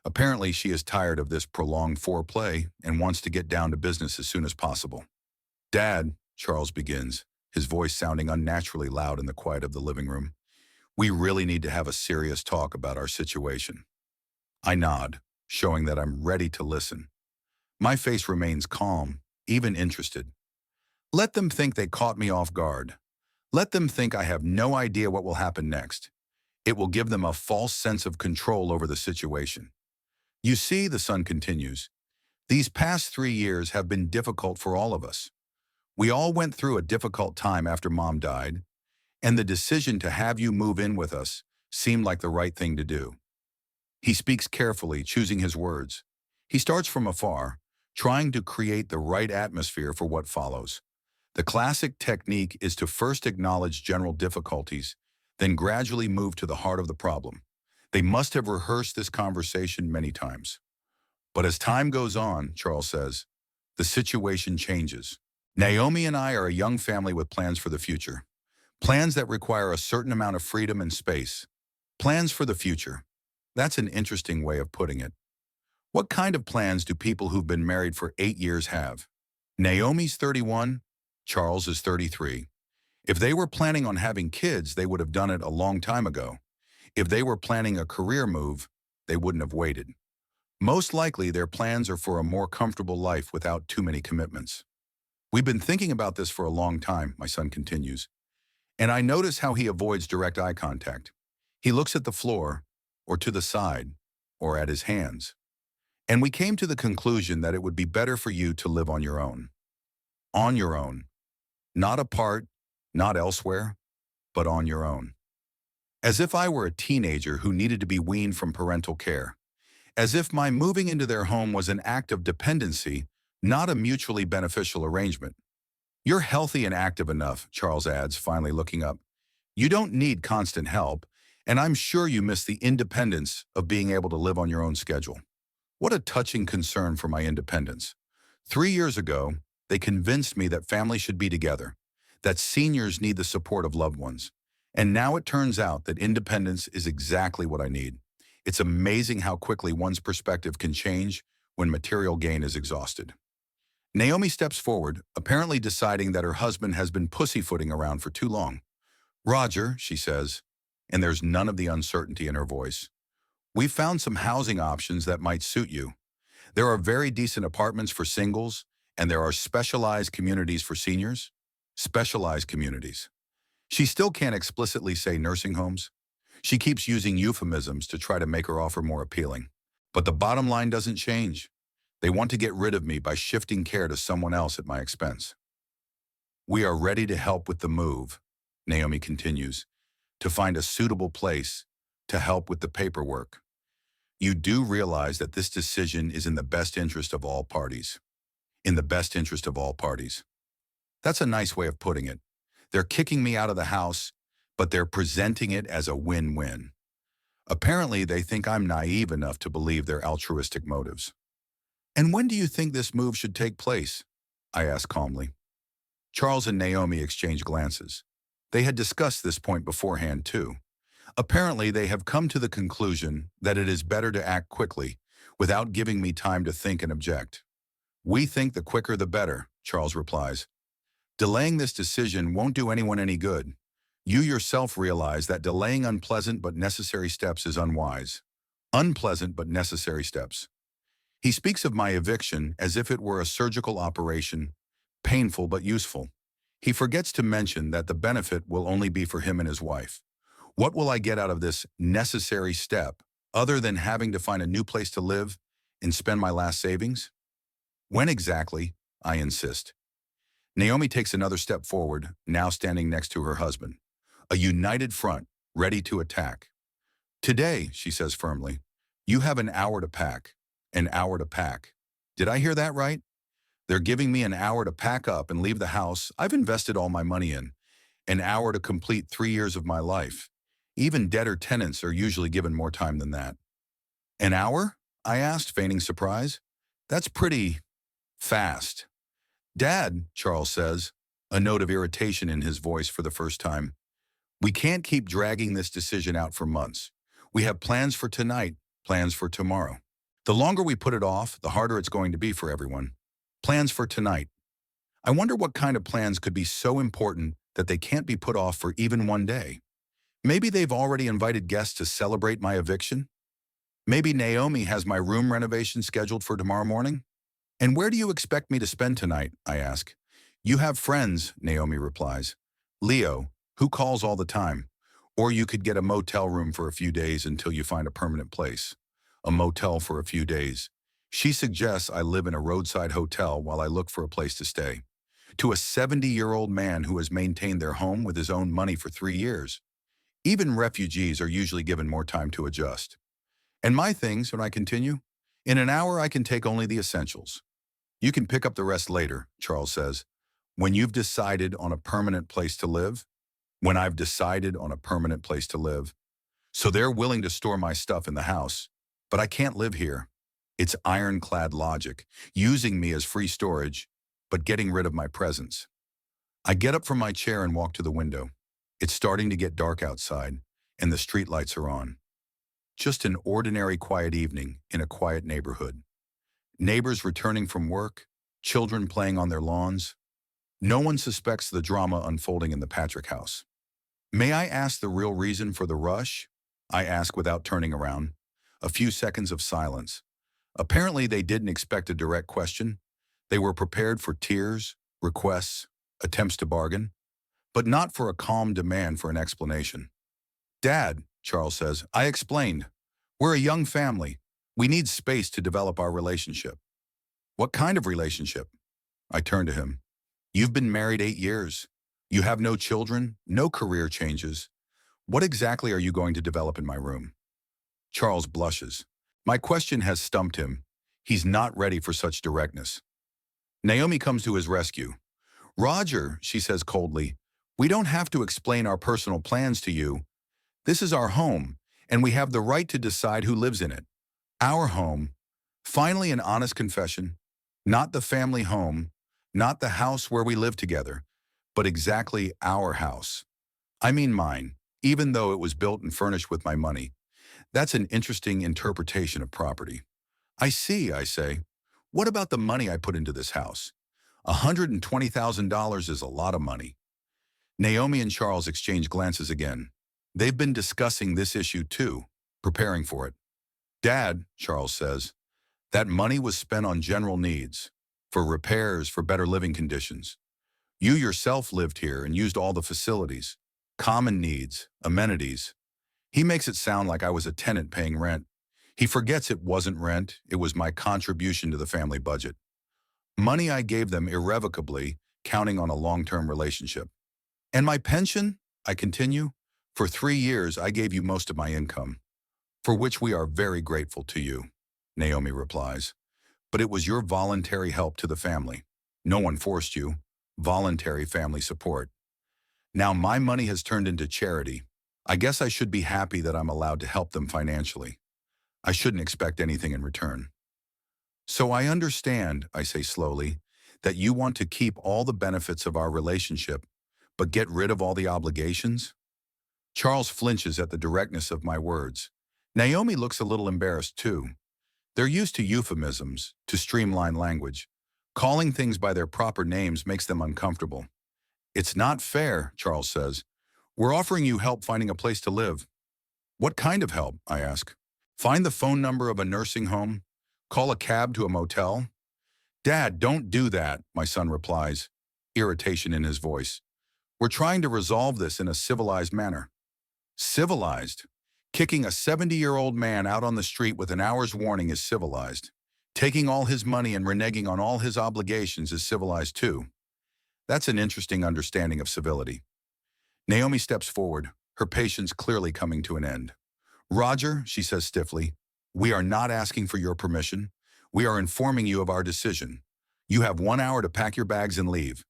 Apparently, she is tired of this prolonged foreplay and wants to get down to business as soon as possible. "Dad," Charles begins, his voice sounding unnaturally loud in the quiet of the living room, "we really need to have a serious talk about our situation." I nod, showing that I'm ready to listen. My face remains calm, even interested. Let them think they caught me off guard. Let them think I have no idea what will happen next. It will give them a false sense of control over the situation. You see, the son continues, these past 3 years have been difficult for all of us. We all went through a difficult time after Mom died, and the decision to have you move in with us seemed like the right thing to do. He speaks carefully, choosing his words. He starts from afar, trying to create the right atmosphere for what follows. The classic technique is to first acknowledge general difficulties, then gradually move to the heart of the problem. They must have rehearsed this conversation many times. But as time goes on, Charles says, the situation changes. Naomi and I are a young family with plans for the future. Plans that require a certain amount of freedom and space. Plans for the future. That's an interesting way of putting it. What kind of plans do people who've been married for 8 years have? Naomi's 31, Charles is 33. If they were planning on having kids, they would have done it a long time ago. If they were planning a career move, they wouldn't have waited. Most likely, their plans are for a more comfortable life without too many commitments. We've been thinking about this for a long time, my son continues, and I notice how he avoids direct eye contact. He looks at the floor, or to the side, or at his hands. And we came to the conclusion that it would be better for you to live on your own. On your own. Not apart, not elsewhere, but on your own. As if I were a teenager who needed to be weaned from parental care. As if my moving into their home was an act of dependency, not a mutually beneficial arrangement. You're healthy and active enough, Charles adds, finally looking up. You don't need constant help, and I'm sure you miss the independence of being able to live on your own schedule. What a touching concern for my independence. 3 years ago, they convinced me that families should be together, that seniors need the support of loved ones. And now it turns out that independence is exactly what I need. It's amazing how quickly one's perspective can change when material gain is exhausted. Naomi steps forward, apparently deciding that her husband has been pussyfooting around for too long. Roger, she says, and there's none of the uncertainty in her voice. We've found some housing options that might suit you. There are very decent apartments for singles, and there are specialized communities for seniors. Specialized communities. She still can't explicitly say nursing homes. She keeps using euphemisms to try to make her offer more appealing. But the bottom line doesn't change. They want to get rid of me by shifting care to someone else at my expense. We are ready to help with the move, Naomi continues, to find a suitable place, to help with the paperwork. You do realize that this decision is in the best interest of all parties. In the best interest of all parties. That's a nice way of putting it. They're kicking me out of the house, but they're presenting it as a win-win. Apparently, they think I'm naive enough to believe their altruistic motives. And when do you think this move should take place? I asked calmly. Charles and Naomi exchanged glances. They had discussed this point beforehand, too. Apparently, they have come to the conclusion that it is better to act quickly, without giving me time to think and object. We think the quicker the better, Charles replies. Delaying this decision won't do anyone any good. You yourself realize that delaying unpleasant but necessary steps is unwise. Unpleasant but necessary steps. He speaks of my eviction as if it were a surgical operation, painful but useful. He forgets to mention that the benefit will only be for him and his wife. What will I get out of this necessary step, other than having to find a new place to live and spend my last savings? When exactly? I insist. Naomi takes another step forward, now standing next to her husband. A united front, ready to attack. Today, she says firmly, you have an hour to pack. An hour to pack. Did I hear that right? They're giving me an hour to pack up and leave the house I've invested all my money in. An hour to complete 3 years of my life. Even debtor tenants are usually given more time than that. An hour? I asked, feigning surprise. That's pretty fast. Dad, Charles says, a note of irritation in his voice for the first time. We can't keep dragging this decision out for months. We have plans for tonight, plans for tomorrow. The longer we put it off, the harder it's going to be for everyone. Plans for tonight. I wonder what kind of plans could be so important that they can't be put off for even one day. Maybe they've already invited guests to celebrate my eviction? Maybe Naomi has my room renovation scheduled for tomorrow morning? And where do you expect me to spend tonight? I ask. You have friends, Naomi replies. Leo, who calls all the time. Or you could get a motel room for a few days until you find a permanent place. A motel for a few days. She suggests I live in a roadside hotel while I look for a place to stay. To a 70-year-old man who has maintained their home with his own money for 3 years. Even refugees are usually given more time to adjust. And my things, when I continue, in an hour I can take only the essentials. You can pick up the rest later, Charles says. When you've decided on a permanent place to live? When I've decided on a permanent place to live. So they're willing to store my stuff in the house. But I can't live here. It's ironclad logic, using me as free storage, but getting rid of my presence. I get up from my chair and walk to the window. It's starting to get dark outside, and the streetlights are on. Just an ordinary quiet evening in a quiet neighborhood. Neighbors returning from work, children playing on their lawns. No one suspects the drama unfolding in the Patrick house. May I ask the real reason for the rush? I ask without turning around. A few seconds of silence. Apparently they didn't expect a direct question. They were prepared for tears, requests, attempts to bargain, but not for a calm demand for an explanation. Dad, Charles says, I explained. We're a young family. We need space to develop our relationship. What kind of relationship? I turn to him. You've been married 8 years. You have no children, no career changes. What exactly are you going to develop in my room? Charles blushes. My question has stumped him. He's not ready for such directness. Naomi comes to his rescue. Roger, she says coldly, We don't have to explain our personal plans to you. This is our home, and we have the right to decide who lives in it. Our home. Finally, an honest confession. Not the family home, not the house where we live together, but exactly our house. I mean mine, even though it was built and furnished with my money. That's an interesting interpretation of property. I see, I say. What about the money I put into this house? $120,000 is a lot of money. Naomi and Charles exchange glances again. They've been discussing this issue too, preparing for it. Dad, Charles says, that money was spent on general needs, for repairs, for better living conditions. You yourself lived here and used all the facilities, common needs, amenities. He makes it sound like I was a tenant paying rent. He forgets it wasn't rent, it was my contribution to the family budget. Money I gave them irrevocably, counting on a long-term relationship. And my pension, I continue, for 3 years I gave you most of my income, for which we are very grateful to you, Naomi replies. But it was your voluntary help to the family. No one forced you. Voluntary family support. Now my money has turned into charity. I guess I should be happy that I'm allowed to help them financially. I shouldn't expect anything in return. So I understand, I say slowly, that you want to keep all the benefits of our relationship, but get rid of all the obligations? Charles flinches at the directness of my words. Naomi looks a little embarrassed too. They're used to euphemisms, to streamline language. Calling things by their proper names makes them uncomfortable. It's not fair, Charles says. We're offering you help finding a place to live. What kind of help? I ask. Find the phone number of a nursing home? Call a cab to a motel? Dad, don't do that, my son replies, irritation in his voice. We're trying to resolve this in a civilized manner. Civilized? Kicking a 70-year-old man out on the street with an hour's warning is civilized. Taking all his money and reneging on all his obligations is civilized too. That's an interesting understanding of civility. Naomi steps forward, her patience clearly coming to an end. Roger, she says stiffly, we are not asking for your permission. We are informing you of our decision. You have 1 hour to pack your bags and leave.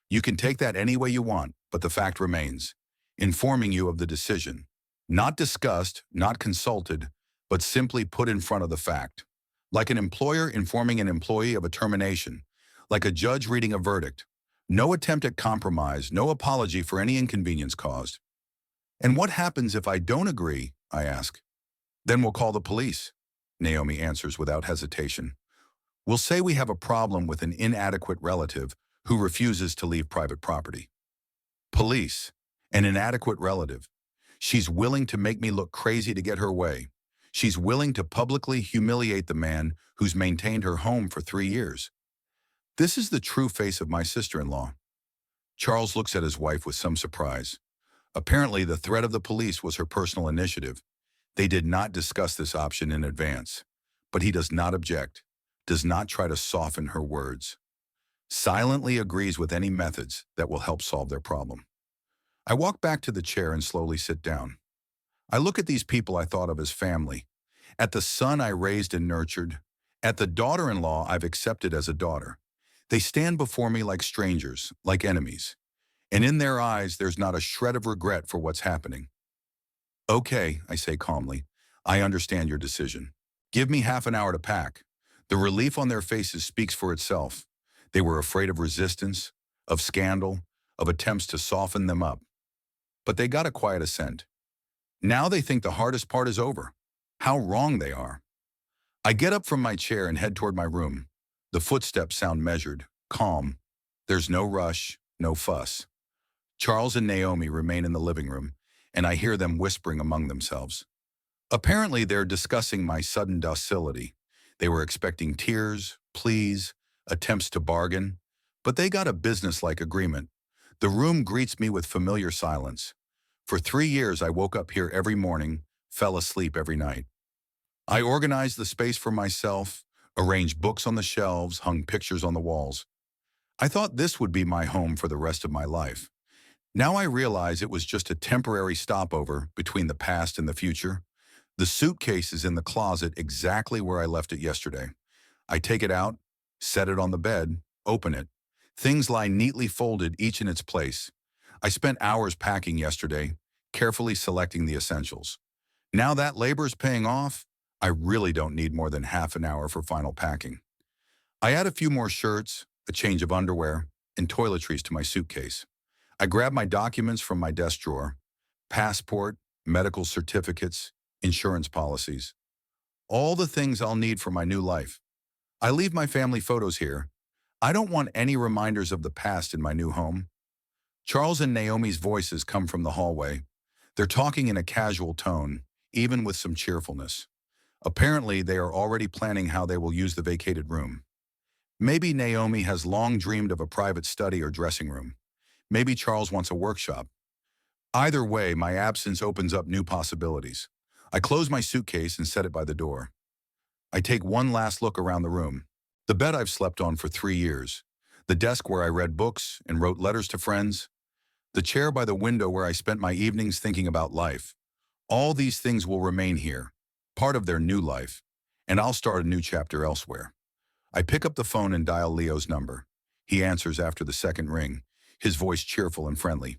You can take that any way you want, but the fact remains. Informing you of the decision. Not discussed, not consulted, but simply put in front of the fact. Like an employer informing an employee of a termination. Like a judge reading a verdict. No attempt at compromise, no apology for any inconvenience caused. And what happens if I don't agree? I ask. Then we'll call the police, Naomi answers without hesitation. We'll say we have a problem with an inadequate relative who refuses to leave private property. Police, an inadequate relative. She's willing to make me look crazy to get her way. She's willing to publicly humiliate the man who's maintained her home for 3 years. This is the true face of my sister-in-law. Charles looks at his wife with some surprise. Apparently, the threat of the police was her personal initiative. They did not discuss this option in advance. But he does not object, does not try to soften her words. Silently agrees with any methods that will help solve their problem. I walk back to the chair and slowly sit down. I look at these people I thought of as family, at the son I raised and nurtured, at the daughter-in-law I've accepted as a daughter. They stand before me like strangers, like enemies. And in their eyes, there's not a shred of regret for what's happening. Okay, I say calmly, I understand your decision. Give me half an hour to pack. The relief on their faces speaks for itself. They were afraid of resistance, of scandal, of attempts to soften them up. But they got a quiet assent. Now they think the hardest part is over. How wrong they are. I get up from my chair and head toward my room. The footsteps sound measured, calm. There's no rush, no fuss. Charles and Naomi remain in the living room, and I hear them whispering among themselves. Apparently, they're discussing my sudden docility. They were expecting tears, pleas, attempts to bargain, but they got a business-like agreement. The room greets me with familiar silence. For 3 years, I woke up here every morning, fell asleep every night. I organized the space for myself, arranged books on the shelves, hung pictures on the walls. I thought this would be my home for the rest of my life. Now I realize it was just a temporary stopover between the past and the future. The suitcase is in the closet exactly where I left it yesterday. I take it out, set it on the bed, open it. Things lie neatly folded, each in its place. I spent hours packing yesterday, carefully selecting the essentials. Now that labor's paying off, I really don't need more than half an hour for final packing. I add a few more shirts, a change of underwear, and toiletries to my suitcase. I grab my documents from my desk drawer, passport, medical certificates, insurance policies, all the things I'll need for my new life. I leave my family photos here. I don't want any reminders of the past in my new home. Charles and Naomi's voices come from the hallway. They're talking in a casual tone, even with some cheerfulness. Apparently, they are already planning how they will use the vacated room. Maybe Naomi has long dreamed of a private study or dressing room. Maybe Charles wants a workshop. Either way, my absence opens up new possibilities. I close my suitcase and set it by the door. I take one last look around the room. The bed I've slept on for 3 years. The desk where I read books and wrote letters to friends. The chair by the window where I spent my evenings thinking about life. All these things will remain here, part of their new life, and I'll start a new chapter elsewhere. I pick up the phone and dial Leo's number. He answers after the second ring, his voice cheerful and friendly.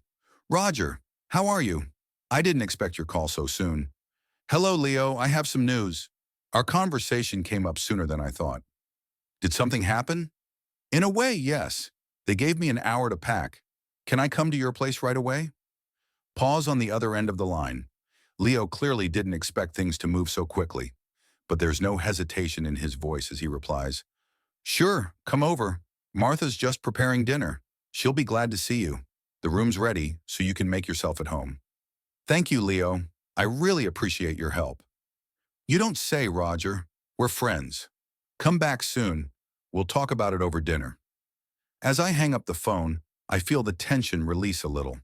"Roger, how are you? I didn't expect your call so soon." "Hello, Leo, I have some news." Our conversation came up sooner than I thought. "Did something happen?" "In a way, yes. They gave me an hour to pack. Can I come to your place right away?" Pause on the other end of the line. Leo clearly didn't expect things to move so quickly, but there's no hesitation in his voice as he replies, "Sure, come over. Martha's just preparing dinner. She'll be glad to see you. The room's ready, so you can make yourself at home." "Thank you, Leo. I really appreciate your help." "You don't say, Roger. We're friends. Come back soon. We'll talk about it over dinner." As I hang up the phone, I feel the tension release a little.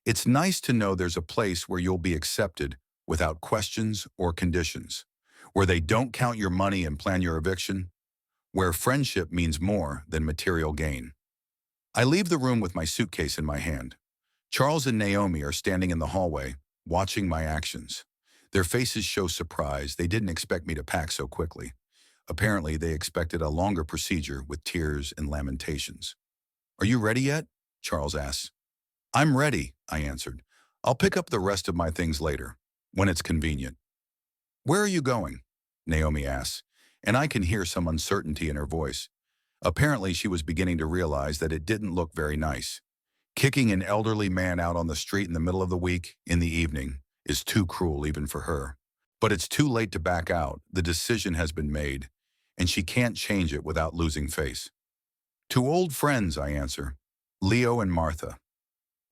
It's nice to know there's a place where you'll be accepted without questions or conditions, where they don't count your money and plan your eviction, where friendship means more than material gain. I leave the room with my suitcase in my hand. Charles and Naomi are standing in the hallway, watching my actions. Their faces show surprise. They didn't expect me to pack so quickly. Apparently, they expected a longer procedure with tears and lamentations. "Are you ready yet?" Charles asks. "I'm ready," I answered. "I'll pick up the rest of my things later, when it's convenient." "Where are you going?" Naomi asks, and I can hear some uncertainty in her voice. Apparently, she was beginning to realize that it didn't look very nice. Kicking an elderly man out on the street in the middle of the week, in the evening, is too cruel even for her. But it's too late to back out. The decision has been made, and she can't change it without losing face. "Two old friends," I answer. "Leo and Martha."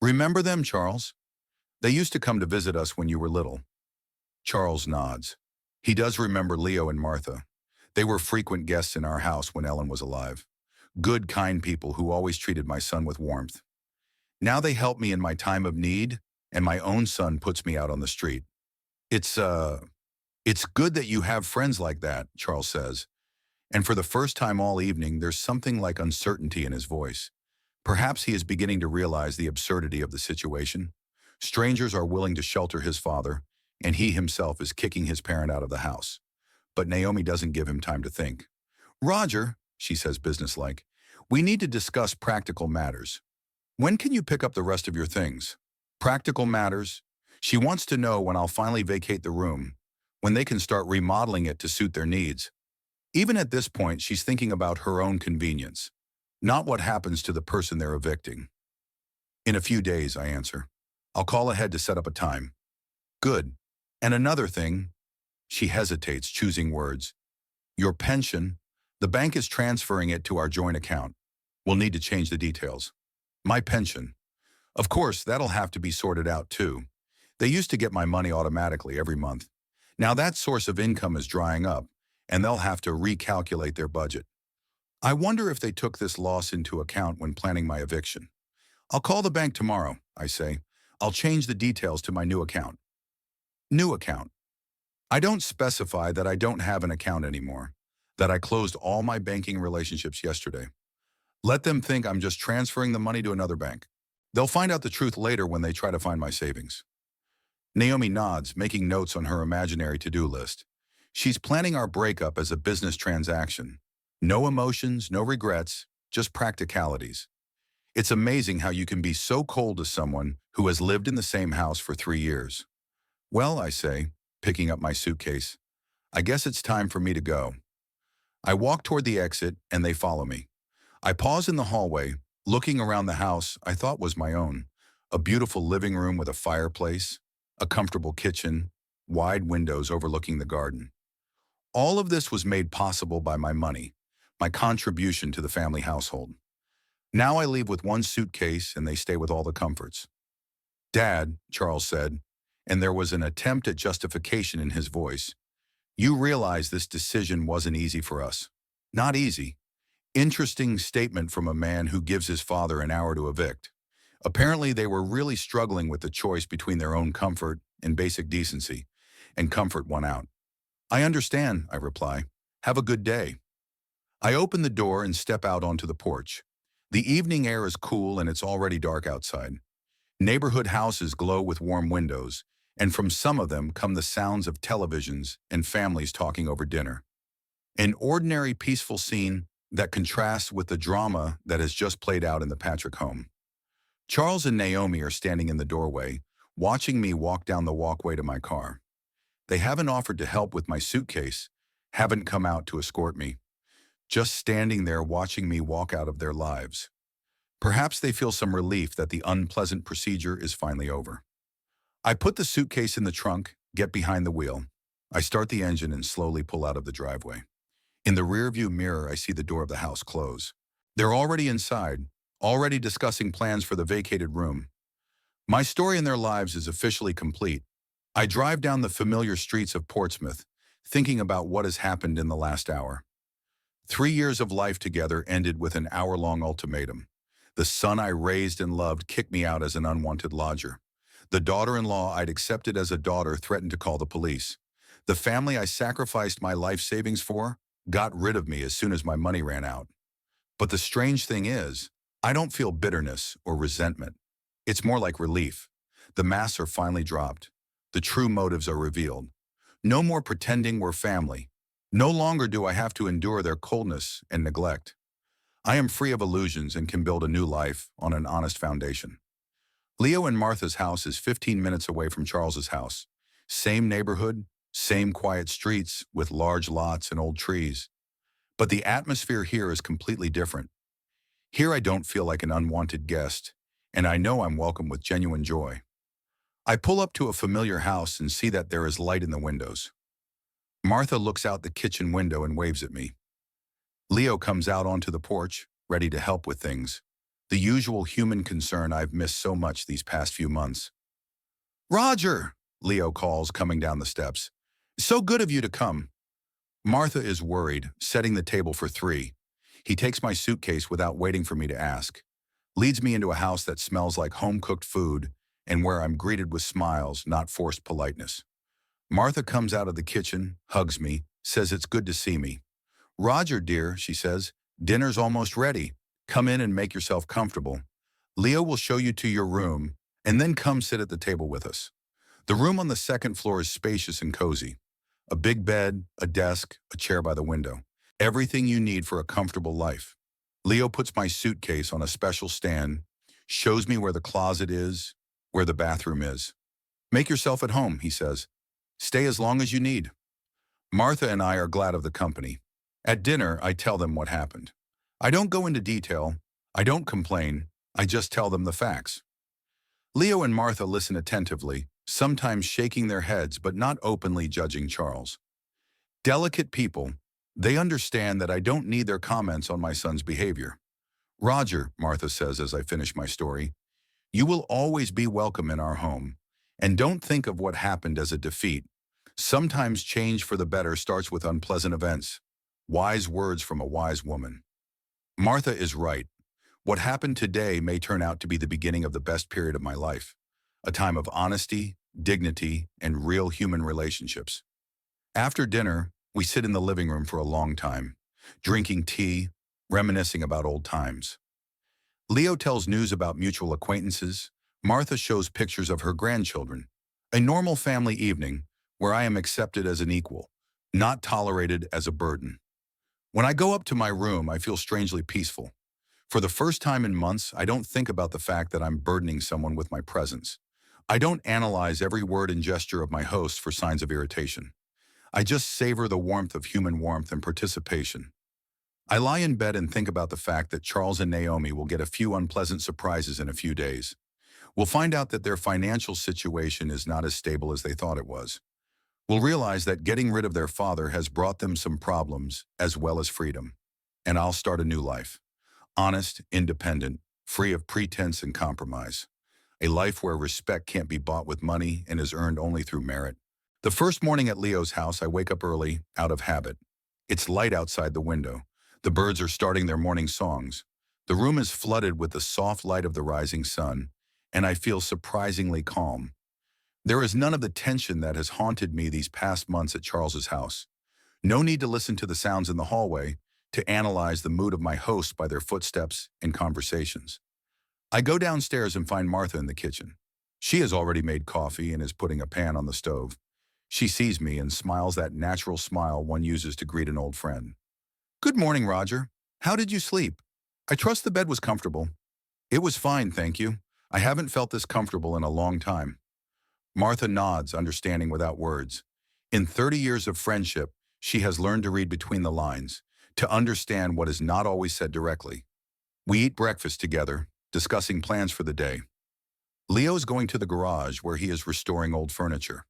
"Remember them, Charles? They used to come to visit us when you were little." Charles nods. He does remember Leo and Martha. They were frequent guests in our house when Ellen was alive. Good, kind people who always treated my son with warmth. Now they help me in my time of need, and my own son puts me out on the street. It's good that you have friends like that," Charles says. And for the first time all evening, there's something like uncertainty in his voice. Perhaps he is beginning to realize the absurdity of the situation. Strangers are willing to shelter his father, and he himself is kicking his parent out of the house. But Naomi doesn't give him time to think. "Roger," she says businesslike, "we need to discuss practical matters. When can you pick up the rest of your things?" Practical matters. She wants to know when I'll finally vacate the room, when they can start remodeling it to suit their needs. Even at this point, she's thinking about her own convenience, not what happens to the person they're evicting. "In a few days," I answer. "I'll call ahead to set up a time." "Good. And another thing," she hesitates, choosing words. "Your pension, the bank is transferring it to our joint account. We'll need to change the details." "My pension. Of course, that'll have to be sorted out too. They used to get my money automatically every month. Now that source of income is drying up, and they'll have to recalculate their budget. I wonder if they took this loss into account when planning my eviction. I'll call the bank tomorrow," I say. "I'll change the details to my new account." New account. I don't specify that I don't have an account anymore, that I closed all my banking relationships yesterday. Let them think I'm just transferring the money to another bank. They'll find out the truth later when they try to find my savings. Naomi nods, making notes on her imaginary to-do list. She's planning our breakup as a business transaction. No emotions, no regrets, just practicalities. It's amazing how you can be so cold to someone who has lived in the same house for 3 years. Well, I say, picking up my suitcase, I guess it's time for me to go. I walk toward the exit and they follow me. I pause in the hallway, looking around the house I thought was my own. A beautiful living room with a fireplace, a comfortable kitchen, wide windows overlooking the garden. All of this was made possible by my money, my contribution to the family household. Now I leave with one suitcase and they stay with all the comforts. Dad, Charles said, and there was an attempt at justification in his voice, you realize this decision wasn't easy for us. Not easy. Interesting statement from a man who gives his father an hour to evict. Apparently they were really struggling with the choice between their own comfort and basic decency, and comfort won out. I understand, I reply. Have a good day. I open the door and step out onto the porch. The evening air is cool and it's already dark outside. Neighborhood houses glow with warm windows, and from some of them come the sounds of televisions and families talking over dinner. An ordinary, peaceful scene that contrasts with the drama that has just played out in the Patrick home. Charles and Naomi are standing in the doorway, watching me walk down the walkway to my car. They haven't offered to help with my suitcase, haven't come out to escort me, just standing there watching me walk out of their lives. Perhaps they feel some relief that the unpleasant procedure is finally over. I put the suitcase in the trunk, get behind the wheel. I start the engine and slowly pull out of the driveway. In the rearview mirror, I see the door of the house close. They're already inside, already discussing plans for the vacated room. My story in their lives is officially complete. I drive down the familiar streets of Portsmouth, thinking about what has happened in the last hour. 3 years of life together ended with an hour-long ultimatum. The son I raised and loved kicked me out as an unwanted lodger. The daughter-in-law I'd accepted as a daughter threatened to call the police. The family I sacrificed my life savings for got rid of me as soon as my money ran out. But the strange thing is, I don't feel bitterness or resentment. It's more like relief. The masks are finally dropped. The true motives are revealed. No more pretending we're family. No longer do I have to endure their coldness and neglect. I am free of illusions and can build a new life on an honest foundation. Leo and Martha's house is 15 minutes away from Charles's house. Same neighborhood, same quiet streets with large lots and old trees. But the atmosphere here is completely different. Here I don't feel like an unwanted guest, and I know I'm welcome with genuine joy. I pull up to a familiar house and see that there is light in the windows. Martha looks out the kitchen window and waves at me. Leo comes out onto the porch, ready to help with things. The usual human concern I've missed so much these past few months. Roger, Leo calls, coming down the steps. So good of you to come. Martha is worried, setting the table for 3. He takes my suitcase without waiting for me to ask, leads me into a house that smells like home-cooked food and where I'm greeted with smiles, not forced politeness. Martha comes out of the kitchen, hugs me, says it's good to see me. Roger, dear, she says, dinner's almost ready. Come in and make yourself comfortable. Leo will show you to your room, and then come sit at the table with us. The room on the second floor is spacious and cozy. A big bed, a desk, a chair by the window. Everything you need for a comfortable life. Leo puts my suitcase on a special stand, shows me where the closet is, where the bathroom is. Make yourself at home, he says. Stay as long as you need. Martha and I are glad of the company. At dinner, I tell them what happened. I don't go into detail. I don't complain. I just tell them the facts. Leo and Martha listen attentively, sometimes shaking their heads but not openly judging Charles. Delicate people, they understand that I don't need their comments on my son's behavior. Roger, Martha says as I finish my story, you will always be welcome in our home. And don't think of what happened as a defeat. Sometimes change for the better starts with unpleasant events. Wise words from a wise woman. Martha is right. What happened today may turn out to be the beginning of the best period of my life. A time of honesty, dignity, and real human relationships. After dinner, we sit in the living room for a long time, drinking tea, reminiscing about old times. Leo tells news about mutual acquaintances. Martha shows pictures of her grandchildren. A normal family evening where I am accepted as an equal, not tolerated as a burden. When I go up to my room, I feel strangely peaceful. For the first time in months, I don't think about the fact that I'm burdening someone with my presence. I don't analyze every word and gesture of my host for signs of irritation. I just savor the warmth of human warmth and participation. I lie in bed and think about the fact that Charles and Naomi will get a few unpleasant surprises in a few days. We'll find out that their financial situation is not as stable as they thought it was. We'll realize that getting rid of their father has brought them some problems as well as freedom. And I'll start a new life. Honest, independent, free of pretense and compromise. A life where respect can't be bought with money and is earned only through merit. The first morning at Leo's house, I wake up early, out of habit. It's light outside the window. The birds are starting their morning songs. The room is flooded with the soft light of the rising sun, and I feel surprisingly calm. There is none of the tension that has haunted me these past months at Charles's house. No need to listen to the sounds in the hallway, to analyze the mood of my hosts by their footsteps and conversations. I go downstairs and find Martha in the kitchen. She has already made coffee and is putting a pan on the stove. She sees me and smiles that natural smile one uses to greet an old friend. "Good morning, Roger. How did you sleep? I trust the bed was comfortable." "It was fine, thank you. I haven't felt this comfortable in a long time." Martha nods, understanding without words. In 30 years of friendship, she has learned to read between the lines, to understand what is not always said directly. We eat breakfast together, discussing plans for the day. Leo is going to the garage where he is restoring old furniture.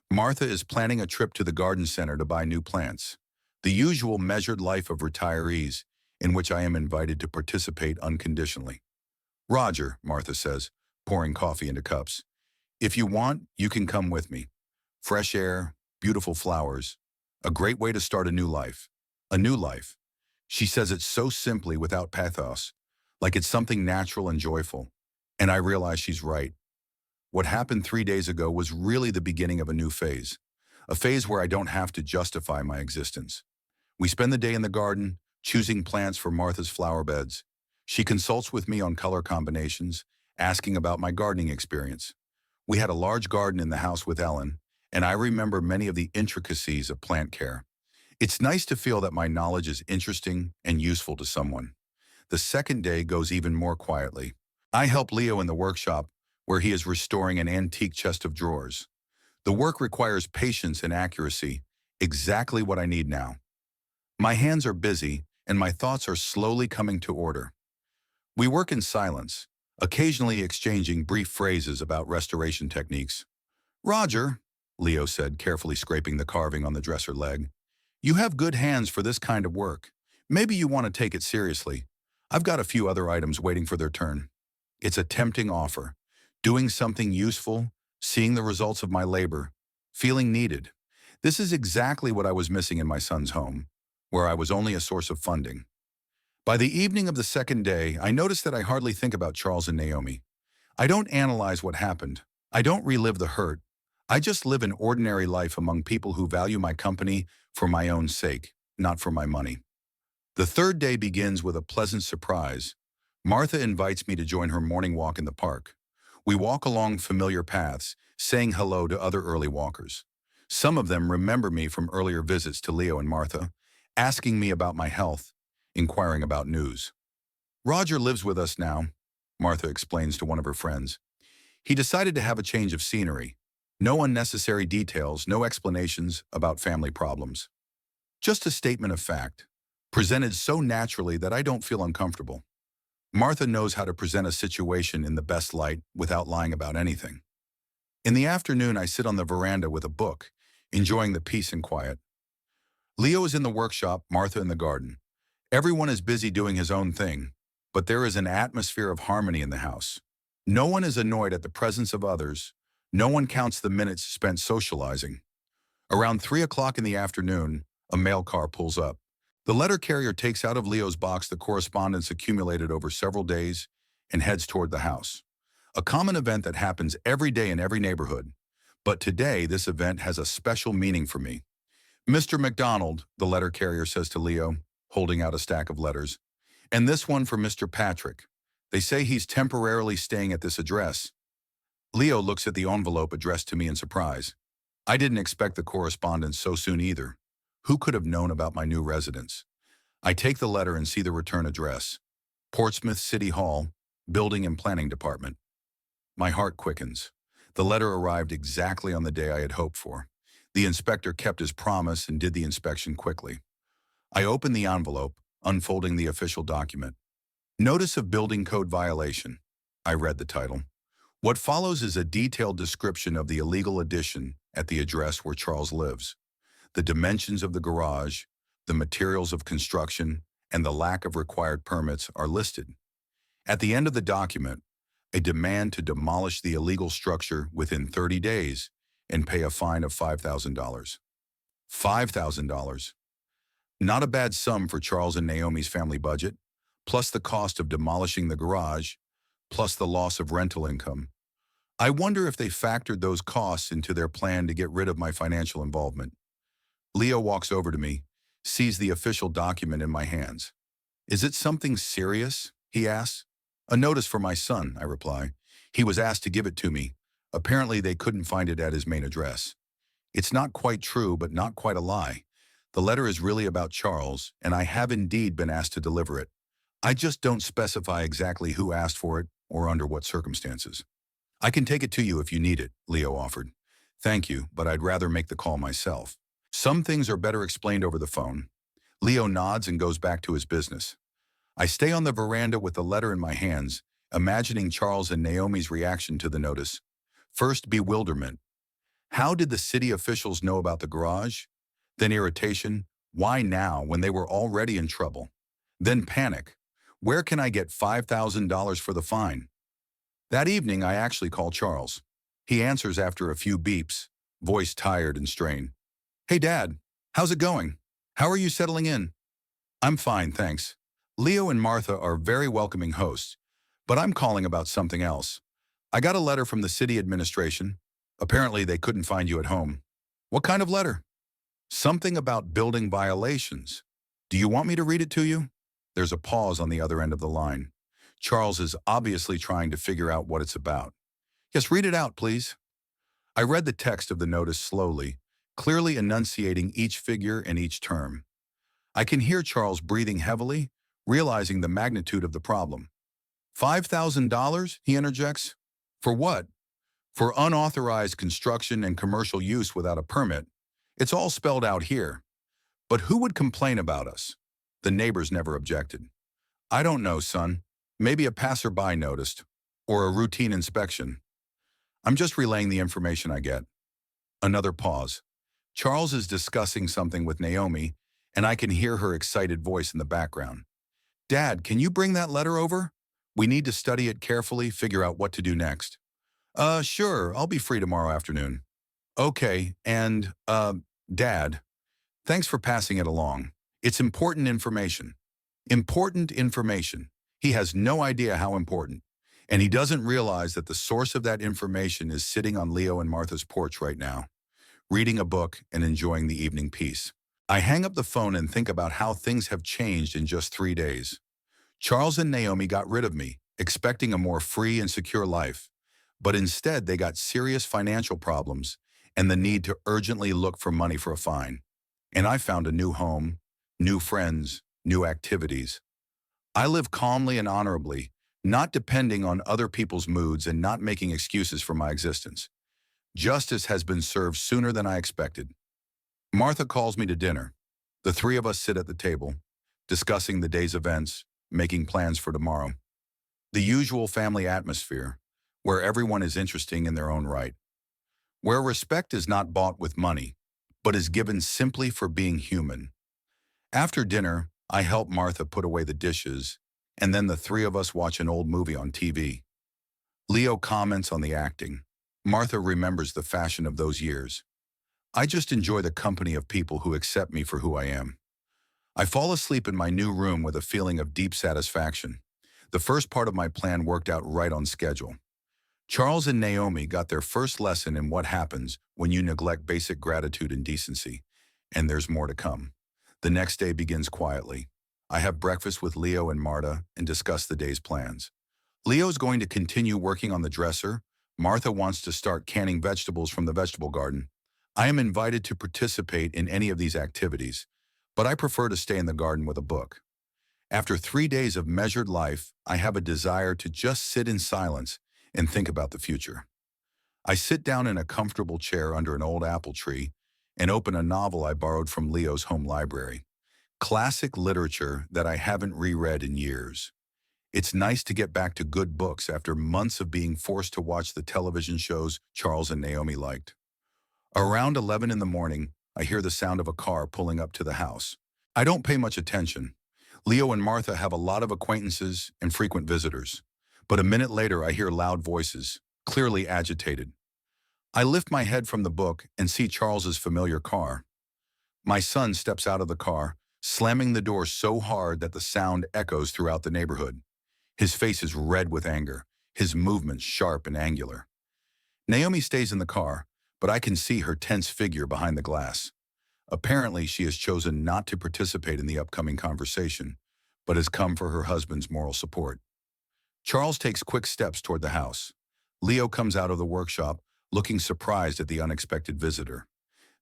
Martha is planning a trip to the garden center to buy new plants. The usual measured life of retirees, in which I am invited to participate unconditionally. "Roger," Martha says, pouring coffee into cups. "If you want, you can come with me. Fresh air, beautiful flowers. A great way to start a new life. A new life." She says it so simply without pathos, like it's something natural and joyful. And I realize she's right. What happened 3 days ago was really the beginning of a new phase. A phase where I don't have to justify my existence. We spend the day in the garden, choosing plants for Martha's flower beds. She consults with me on color combinations, asking about my gardening experience. We had a large garden in the house with Ellen, and I remember many of the intricacies of plant care. It's nice to feel that my knowledge is interesting and useful to someone. The second day goes even more quietly. I help Leo in the workshop, where he is restoring an antique chest of drawers. The work requires patience and accuracy, exactly what I need now. My hands are busy, and my thoughts are slowly coming to order. We work in silence, occasionally exchanging brief phrases about restoration techniques. "Roger," Leo said, carefully scraping the carving on the dresser leg, "you have good hands for this kind of work. Maybe you want to take it seriously. I've got a few other items waiting for their turn." It's a tempting offer. Doing something useful, seeing the results of my labor, feeling needed. This is exactly what I was missing in my son's home, where I was only a source of funding. By the evening of the second day, I noticed that I hardly think about Charles and Naomi. I don't analyze what happened. I don't relive the hurt. I just live an ordinary life among people who value my company for my own sake, not for my money. The third day begins with a pleasant surprise. Martha invites me to join her morning walk in the park. We walk along familiar paths, saying hello to other early walkers. Some of them remember me from earlier visits to Leo and Martha, asking me about my health, inquiring about news. "Roger lives with us now," Martha explains to one of her friends. "He decided to have a change of scenery. No unnecessary details, no explanations about family problems. Just a statement of fact, presented so naturally that I don't feel uncomfortable." Martha knows how to present a situation in the best light without lying about anything. In the afternoon, I sit on the veranda with a book, enjoying the peace and quiet. Leo is in the workshop, Martha in the garden. Everyone is busy doing his own thing, but there is an atmosphere of harmony in the house. No one is annoyed at the presence of others. No one counts the minutes spent socializing. Around 3 o'clock in the afternoon, a mail car pulls up. The letter carrier takes out of Leo's box the correspondence accumulated over several days and heads toward the house. A common event that happens every day in every neighborhood. But today, this event has a special meaning for me. "Mr. McDonald," the letter carrier says to Leo, holding out a stack of letters. "And this one for Mr. Patrick. They say he's temporarily staying at this address." Leo looks at the envelope addressed to me in surprise. I didn't expect the correspondence so soon either. Who could have known about my new residence? I take the letter and see the return address. Portsmouth City Hall, Building and Planning Department. My heart quickens. The letter arrived exactly on the day I had hoped for. The inspector kept his promise and did the inspection quickly. I opened the envelope, unfolding the official document. Notice of Building Code Violation. I read the title. What follows is a detailed description of the illegal addition at the address where Charles lives. The dimensions of the garage, the materials of construction, and the lack of required permits are listed. At the end of the document, a demand to demolish the illegal structure within 30 days and pay a fine of $5,000. $5,000. Not a bad sum for Charles and Naomi's family budget, plus the cost of demolishing the garage, plus the loss of rental income. I wonder if they factored those costs into their plan to get rid of my financial involvement. Leo walks over to me, sees the official document in my hands. Is it something serious? He asks. A notice for my son, I reply. He was asked to give it to me. Apparently they couldn't find it at his main address. It's not quite true, but not quite a lie. The letter is really about Charles, and I have indeed been asked to deliver it. I just don't specify exactly who asked for it or under what circumstances. I can take it to you if you need it, Leo offered. Thank you, but I'd rather make the call myself. Some things are better explained over the phone. Leo nods and goes back to his business. I stay on the veranda with the letter in my hands, imagining Charles and Naomi's reaction to the notice. First, bewilderment. How did the city officials know about the garage? Then irritation. Why now when they were already in trouble? Then panic. Where can I get $5,000 for the fine? That evening, I actually call Charles. He answers after a few beeps, voice tired and strained. Hey, Dad, how's it going? How are you settling in? I'm fine, thanks. Leo and Martha are very welcoming hosts, but I'm calling about something else. I got a letter from the city administration. Apparently, they couldn't find you at home. What kind of letter? Something about building violations. Do you want me to read it to you? There's a pause on the other end of the line. Charles is obviously trying to figure out what it's about. Yes, read it out, please. I read the text of the notice slowly, clearly enunciating each figure and each term. I can hear Charles breathing heavily, realizing the magnitude of the problem. $5,000, he interjects. For what? For unauthorized construction and commercial use without a permit. It's all spelled out here. But who would complain about us? The neighbors never objected. I don't know, son. Maybe a passerby noticed, or a routine inspection. I'm just relaying the information I get. Another pause. Charles is discussing something with Naomi, and I can hear her excited voice in the background. Dad, can you bring that letter over? We need to study it carefully, figure out what to do next. Sure, I'll be free tomorrow afternoon. Okay, and, Dad, thanks for passing it along. It's important information. Important information. He has no idea how important. And he doesn't realize that the source of that information is sitting on Leo and Martha's porch right now, reading a book and enjoying the evening peace. I hang up the phone and think about how things have changed in just 3 days. Charles and Naomi got rid of me, expecting a more free and secure life. But instead, they got serious financial problems and the need to urgently look for money for a fine. And I found a new home, new friends, new activities. I live calmly and honorably, not depending on other people's moods and not making excuses for my existence. Justice has been served sooner than I expected. Martha calls me to dinner. The three of us sit at the table, discussing the day's events, making plans for tomorrow. The usual family atmosphere, where everyone is interesting in their own right. Where respect is not bought with money, but is given simply for being human. After dinner, I help Martha put away the dishes, and then the three of us watch an old movie on TV. Leo comments on the acting. Martha remembers the fashion of those years. I just enjoy the company of people who accept me for who I am. I fall asleep in my new room with a feeling of deep satisfaction. The first part of my plan worked out right on schedule. Charles and Naomi got their first lesson in what happens when you neglect basic gratitude and decency, and there's more to come. The next day begins quietly. I have breakfast with Leo and Marta and discuss the day's plans. Leo's going to continue working on the dresser. Martha wants to start canning vegetables from the vegetable garden. I am invited to participate in any of these activities, but I prefer to stay in the garden with a book. After 3 days of measured life, I have a desire to just sit in silence and think about the future. I sit down in a comfortable chair under an old apple tree and open a novel I borrowed from Leo's home library. Classic literature that I haven't reread in years. It's nice to get back to good books after months of being forced to watch the television shows Charles and Naomi liked. Around 11 in the morning, I hear the sound of a car pulling up to the house. I don't pay much attention. Leo and Martha have a lot of acquaintances and frequent visitors. But a minute later, I hear loud voices, clearly agitated. I lift my head from the book and see Charles's familiar car. My son steps out of the car, slamming the door so hard that the sound echoes throughout the neighborhood. His face is red with anger, his movements sharp and angular. Naomi stays in the car, but I can see her tense figure behind the glass. Apparently, she has chosen not to participate in the upcoming conversation, but has come for her husband's moral support. Charles takes quick steps toward the house. Leo comes out of the workshop, looking surprised at the unexpected visitor.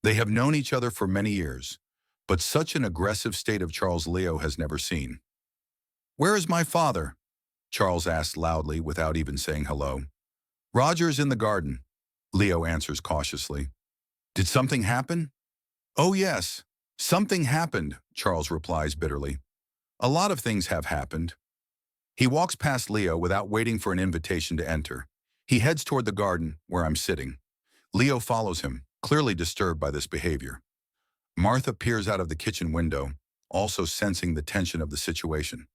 They have known each other for many years, but such an aggressive state of Charles Leo has never seen. "Where is my father?" Charles asks loudly without even saying hello. "Roger's in the garden," Leo answers cautiously. "Did something happen?" "Oh yes, something happened," Charles replies bitterly. "A lot of things have happened." He walks past Leo without waiting for an invitation to enter. He heads toward the garden, where I'm sitting. Leo follows him, clearly disturbed by this behavior. Martha peers out of the kitchen window, also sensing the tension of the situation.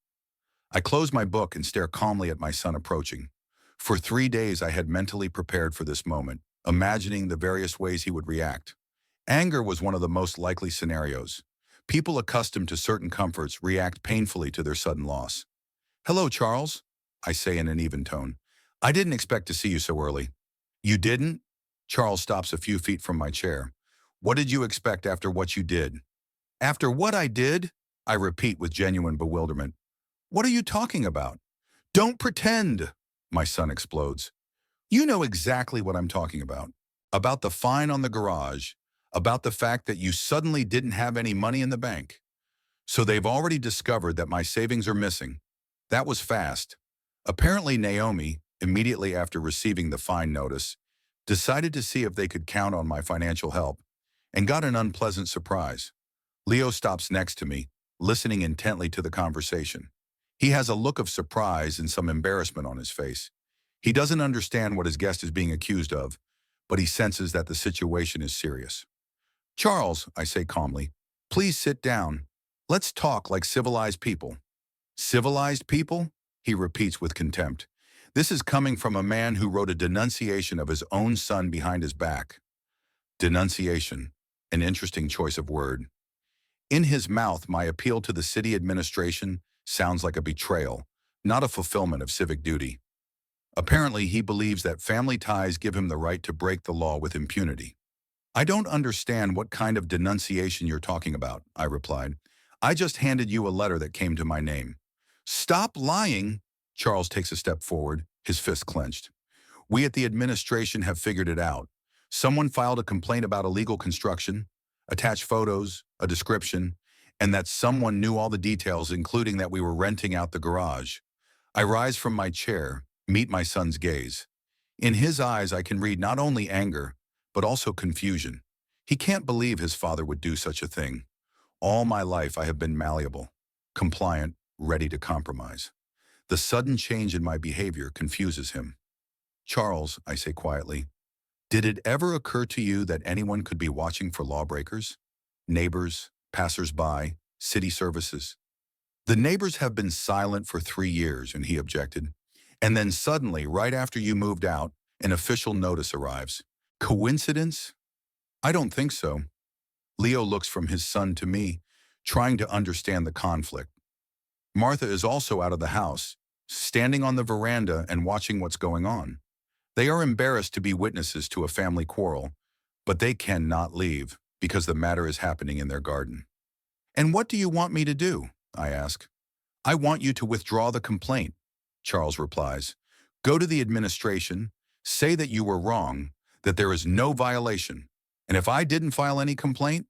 I close my book and stare calmly at my son approaching. For 3 days I had mentally prepared for this moment, imagining the various ways he would react. Anger was one of the most likely scenarios. People accustomed to certain comforts react painfully to their sudden loss. "Hello, Charles," I say in an even tone. "I didn't expect to see you so early." "You didn't?" Charles stops a few feet from my chair. "What did you expect after what you did?" "After what I did?" I repeat with genuine bewilderment. "What are you talking about?" "Don't pretend," my son explodes. "You know exactly what I'm talking about. About the fine on the garage, about the fact that you suddenly didn't have any money in the bank. So they've already discovered that my savings are missing. That was fast. Apparently Naomi, immediately after receiving the fine notice, decided to see if they could count on my financial help, and got an unpleasant surprise. Leo stops next to me, listening intently to the conversation. He has a look of surprise and some embarrassment on his face. He doesn't understand what his guest is being accused of, but he senses that the situation is serious. "Charles," I say calmly, "please sit down. Let's talk like civilized people." "Civilized people?" he repeats with contempt. This is coming from a man who wrote a denunciation of his own son behind his back. Denunciation, an interesting choice of word. In his mouth, my appeal to the city administration sounds like a betrayal, not a fulfillment of civic duty. Apparently, he believes that family ties give him the right to break the law with impunity. "I don't understand what kind of denunciation you're talking about," I replied. "I just handed you a letter that came to my name." "Stop lying!" Charles takes a step forward, his fist clenched. "We at the administration have figured it out. Someone filed a complaint about illegal construction, attached photos, a description, and that someone knew all the details, including that we were renting out the garage." I rise from my chair, meet my son's gaze. In his eyes, I can read not only anger, but also confusion. He can't believe his father would do such a thing. All my life, I have been malleable, compliant, ready to compromise. The sudden change in my behavior confuses him. "Charles," I say quietly, "did it ever occur to you that anyone could be watching for lawbreakers? Neighbors, passers-by, city services?" "The neighbors have been silent for 3 years, and he objected. "And then suddenly, right after you moved out, an official notice arrives. Coincidence?" "I don't think so." Leo looks from his son to me, trying to understand the conflict. Martha is also out of the house, standing on the veranda and watching what's going on. They are embarrassed to be witnesses to a family quarrel, but they cannot leave because the matter is happening in their garden. "And what do you want me to do?" I ask. "I want you to withdraw the complaint," Charles replies. "Go to the administration, say that you were wrong, that there is no violation, and if I didn't file any complaint,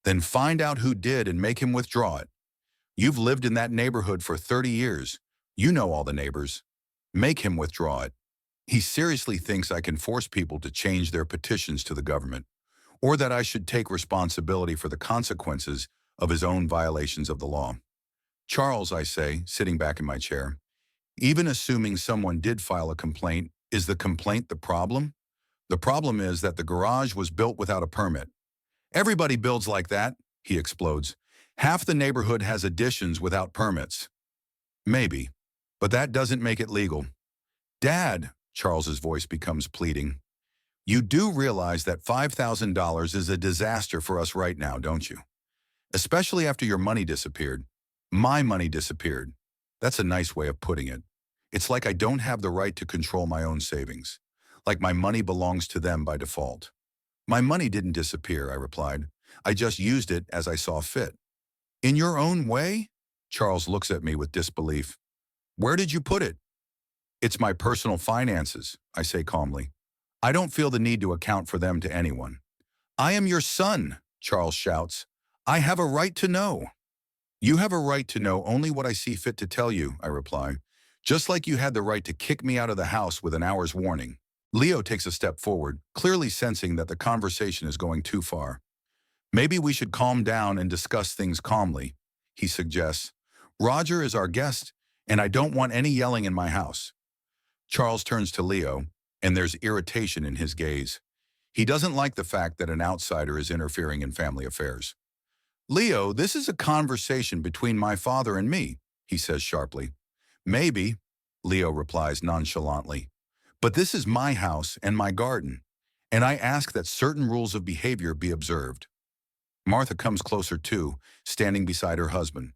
then find out who did and make him withdraw it. You've lived in that neighborhood for 30 years. You know all the neighbors. Make him withdraw it. He seriously thinks I can force people to change their petitions to the government, or that I should take responsibility for the consequences of his own violations of the law. Charles, I say, sitting back in my chair, even assuming someone did file a complaint, is the complaint the problem? The problem is that the garage was built without a permit. Everybody builds like that, he explodes. Half the neighborhood has additions without permits. Maybe, but that doesn't make it legal. Dad, Charles's voice becomes pleading. You do realize that $5,000 is a disaster for us right now, don't you? Especially after your money disappeared. My money disappeared. That's a nice way of putting it. It's like I don't have the right to control my own savings. Like my money belongs to them by default. My money didn't disappear, I replied. I just used it as I saw fit. In your own way? Charles looks at me with disbelief. Where did you put it? It's my personal finances, I say calmly. I don't feel the need to account for them to anyone. I am your son, Charles shouts. I have a right to know. You have a right to know only what I see fit to tell you, I reply. Just like you had the right to kick me out of the house with an hour's warning. Leo takes a step forward, clearly sensing that the conversation is going too far. Maybe we should calm down and discuss things calmly, he suggests. Roger is our guest, and I don't want any yelling in my house. Charles turns to Leo, and there's irritation in his gaze. He doesn't like the fact that an outsider is interfering in family affairs. Leo, this is a conversation between my father and me, he says sharply. Maybe, Leo replies nonchalantly. But this is my house and my garden, and I ask that certain rules of behavior be observed. Martha comes closer too, standing beside her husband.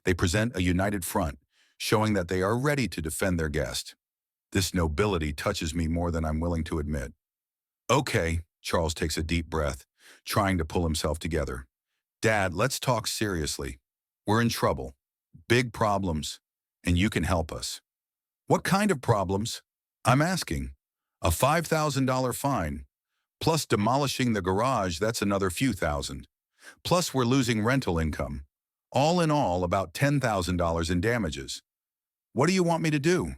They present a united front, showing that they are ready to defend their guest. This nobility touches me more than I'm willing to admit. Okay, Charles takes a deep breath, trying to pull himself together. Dad, let's talk seriously. We're in trouble. Big problems. And you can help us. What kind of problems? I'm asking. A $5,000 fine. Plus demolishing the garage, that's another few thousand. Plus we're losing rental income. All in all, about $10,000 in damages. What do you want me to do?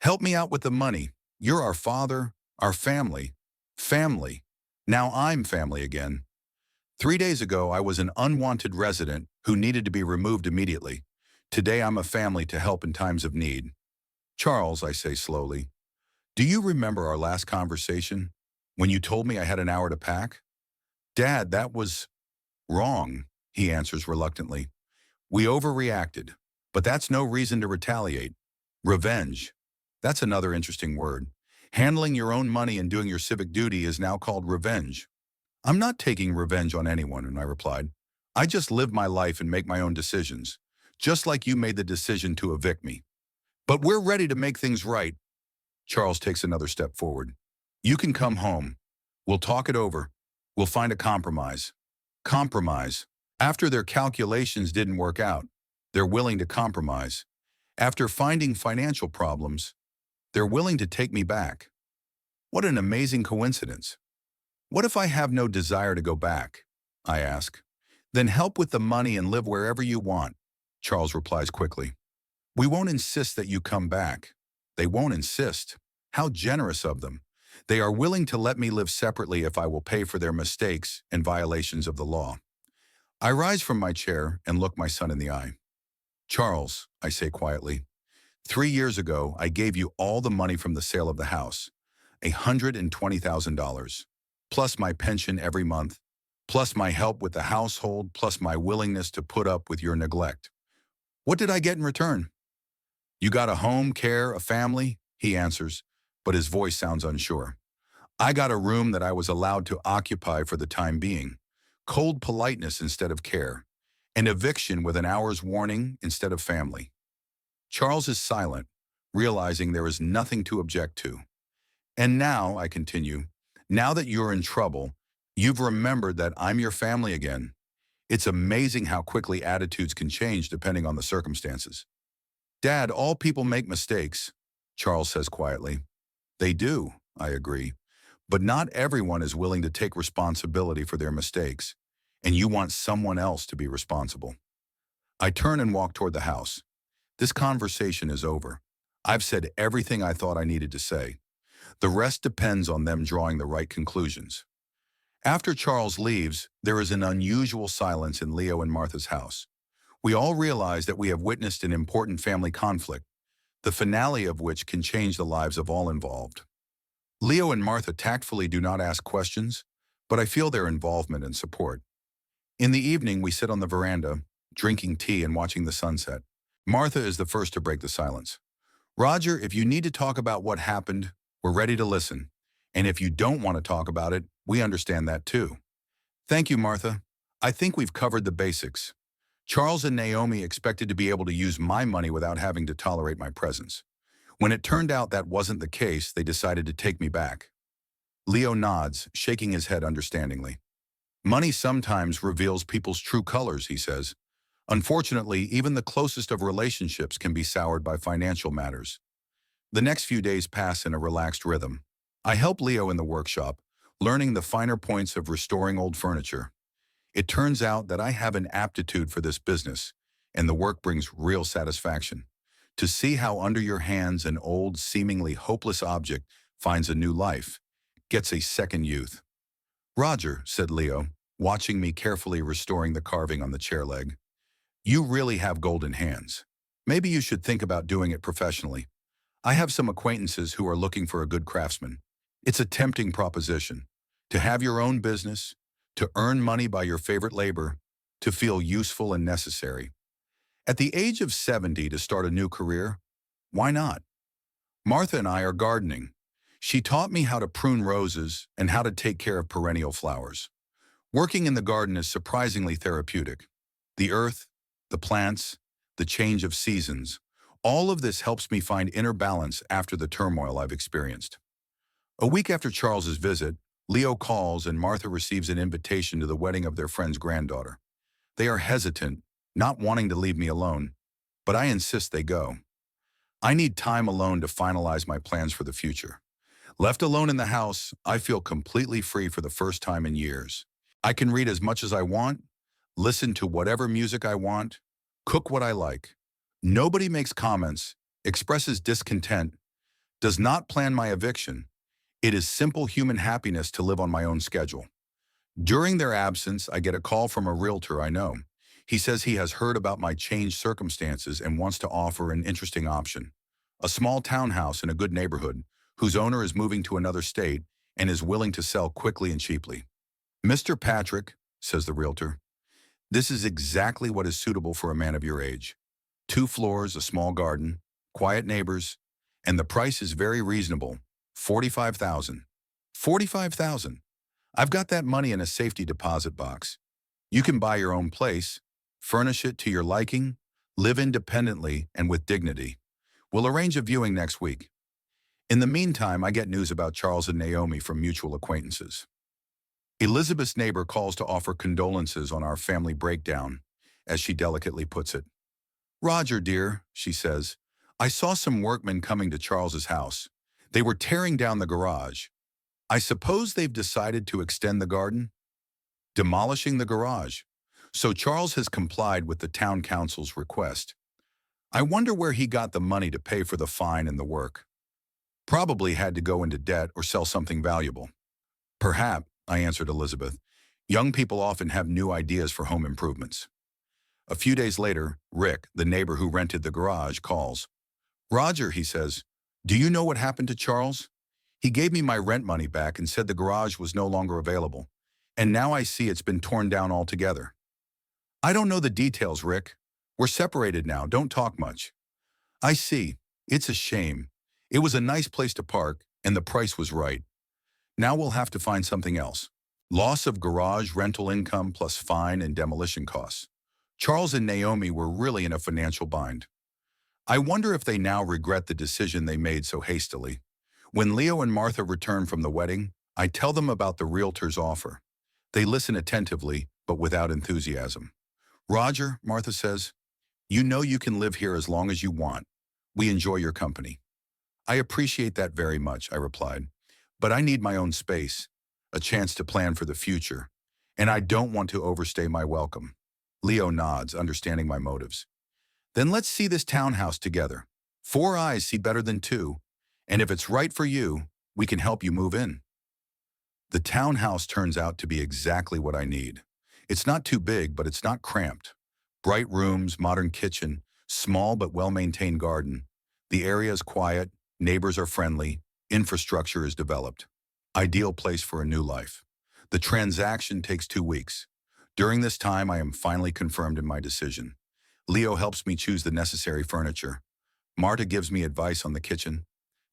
Help me out with the money. You're our father, our family. Family. Now I'm family again. 3 days ago, I was an unwanted resident who needed to be removed immediately. Today, I'm a family to help in times of need. Charles, I say slowly, do you remember our last conversation when you told me I had an hour to pack? Dad, that was wrong, he answers reluctantly. We overreacted, but that's no reason to retaliate. Revenge. That's another interesting word. Handling your own money and doing your civic duty is now called revenge. I'm not taking revenge on anyone, I replied. I just live my life and make my own decisions, just like you made the decision to evict me. But we're ready to make things right. Charles takes another step forward. You can come home. We'll talk it over. We'll find a compromise. Compromise. After their calculations didn't work out, they're willing to compromise. After finding financial problems, they're willing to take me back. What an amazing coincidence. What if I have no desire to go back? I ask. Then help with the money and live wherever you want, Charles replies quickly. We won't insist that you come back. They won't insist. How generous of them. They are willing to let me live separately if I will pay for their mistakes and violations of the law. I rise from my chair and look my son in the eye. Charles, I say quietly, 3 years ago, I gave you all the money from the sale of the house, $120,000, plus my pension every month, plus my help with the household, plus my willingness to put up with your neglect. What did I get in return? You got a home, care, a family, he answers, but his voice sounds unsure. I got a room that I was allowed to occupy for the time being, cold politeness instead of care, an eviction with an hour's warning instead of family. Charles is silent, realizing there is nothing to object to. And now, I continue, now that you're in trouble, you've remembered that I'm your family again. It's amazing how quickly attitudes can change depending on the circumstances. Dad, all people make mistakes, Charles says quietly. They do, I agree. But not everyone is willing to take responsibility for their mistakes, and you want someone else to be responsible. I turn and walk toward the house. This conversation is over. I've said everything I thought I needed to say. The rest depends on them drawing the right conclusions. After Charles leaves, there is an unusual silence in Leo and Martha's house. We all realize that we have witnessed an important family conflict, the finale of which can change the lives of all involved. Leo and Martha tactfully do not ask questions, but I feel their involvement and support. In the evening, we sit on the veranda, drinking tea and watching the sunset. Martha is the first to break the silence. Roger, if you need to talk about what happened, we're ready to listen. And if you don't want to talk about it, we understand that too. Thank you, Martha. I think we've covered the basics. Charles and Naomi expected to be able to use my money without having to tolerate my presence. When it turned out that wasn't the case, they decided to take me back. Leo nods, shaking his head understandingly. Money sometimes reveals people's true colors, he says. Unfortunately, even the closest of relationships can be soured by financial matters. The next few days pass in a relaxed rhythm. I help Leo in the workshop, learning the finer points of restoring old furniture. It turns out that I have an aptitude for this business, and the work brings real satisfaction. To see how under your hands an old, seemingly hopeless object finds a new life, gets a second youth. Roger, said Leo, watching me carefully restoring the carving on the chair leg. You really have golden hands. Maybe you should think about doing it professionally. I have some acquaintances who are looking for a good craftsman. It's a tempting proposition. To have your own business, to earn money by your favorite labor, to feel useful and necessary. At the age of 70 to start a new career? Why not? Martha and I are gardening. She taught me how to prune roses and how to take care of perennial flowers. Working in the garden is surprisingly therapeutic. The earth, the plants, the change of seasons, all of this helps me find inner balance after the turmoil I've experienced. A week after Charles's visit, Leo calls and Martha receives an invitation to the wedding of their friend's granddaughter. They are hesitant, not wanting to leave me alone, but I insist they go. I need time alone to finalize my plans for the future. Left alone in the house, I feel completely free for the first time in years. I can read as much as I want, listen to whatever music I want, cook what I like. Nobody makes comments, expresses discontent, does not plan my eviction. It is simple human happiness to live on my own schedule. During their absence, I get a call from a realtor I know. He says he has heard about my changed circumstances and wants to offer an interesting option. A small townhouse in a good neighborhood, whose owner is moving to another state and is willing to sell quickly and cheaply. Mr. Patrick, says the realtor, this is exactly what is suitable for a man of your age. 2 floors, a small garden, quiet neighbors, and the price is very reasonable, $45,000. $45,000. I've got that money in a safety deposit box. You can buy your own place, furnish it to your liking, live independently and with dignity. We'll arrange a viewing next week. In the meantime, I get news about Charles and Naomi from mutual acquaintances. Elizabeth's neighbor calls to offer condolences on our family breakdown, as she delicately puts it. Roger, dear, she says, I saw some workmen coming to Charles's house. They were tearing down the garage. I suppose they've decided to extend the garden? Demolishing the garage. So Charles has complied with the town council's request. I wonder where he got the money to pay for the fine and the work. Probably had to go into debt or sell something valuable. Perhaps, I answered Elizabeth. Young people often have new ideas for home improvements. A few days later, Rick, the neighbor who rented the garage, calls. Roger, he says, do you know what happened to Charles? He gave me my rent money back and said the garage was no longer available, and now I see it's been torn down altogether. I don't know the details, Rick. We're separated now, don't talk much. I see. It's a shame. It was a nice place to park, and the price was right. Now we'll have to find something else. Loss of garage rental income plus fine and demolition costs. Charles and Naomi were really in a financial bind. I wonder if they now regret the decision they made so hastily. When Leo and Martha return from the wedding, I tell them about the realtor's offer. They listen attentively, but without enthusiasm. Roger, Martha says, you know you can live here as long as you want. We enjoy your company. I appreciate that very much, I replied, but I need my own space, a chance to plan for the future, and I don't want to overstay my welcome. Leo nods, understanding my motives. Then let's see this townhouse together. 4 eyes see better than 2, and if it's right for you, we can help you move in. The townhouse turns out to be exactly what I need. It's not too big, but it's not cramped. Bright rooms, modern kitchen, small but well-maintained garden. The area is quiet, neighbors are friendly, infrastructure is developed. Ideal place for a new life. The transaction takes 2 weeks. During this time, I am finally confirmed in my decision. Leo helps me choose the necessary furniture. Marta gives me advice on the kitchen.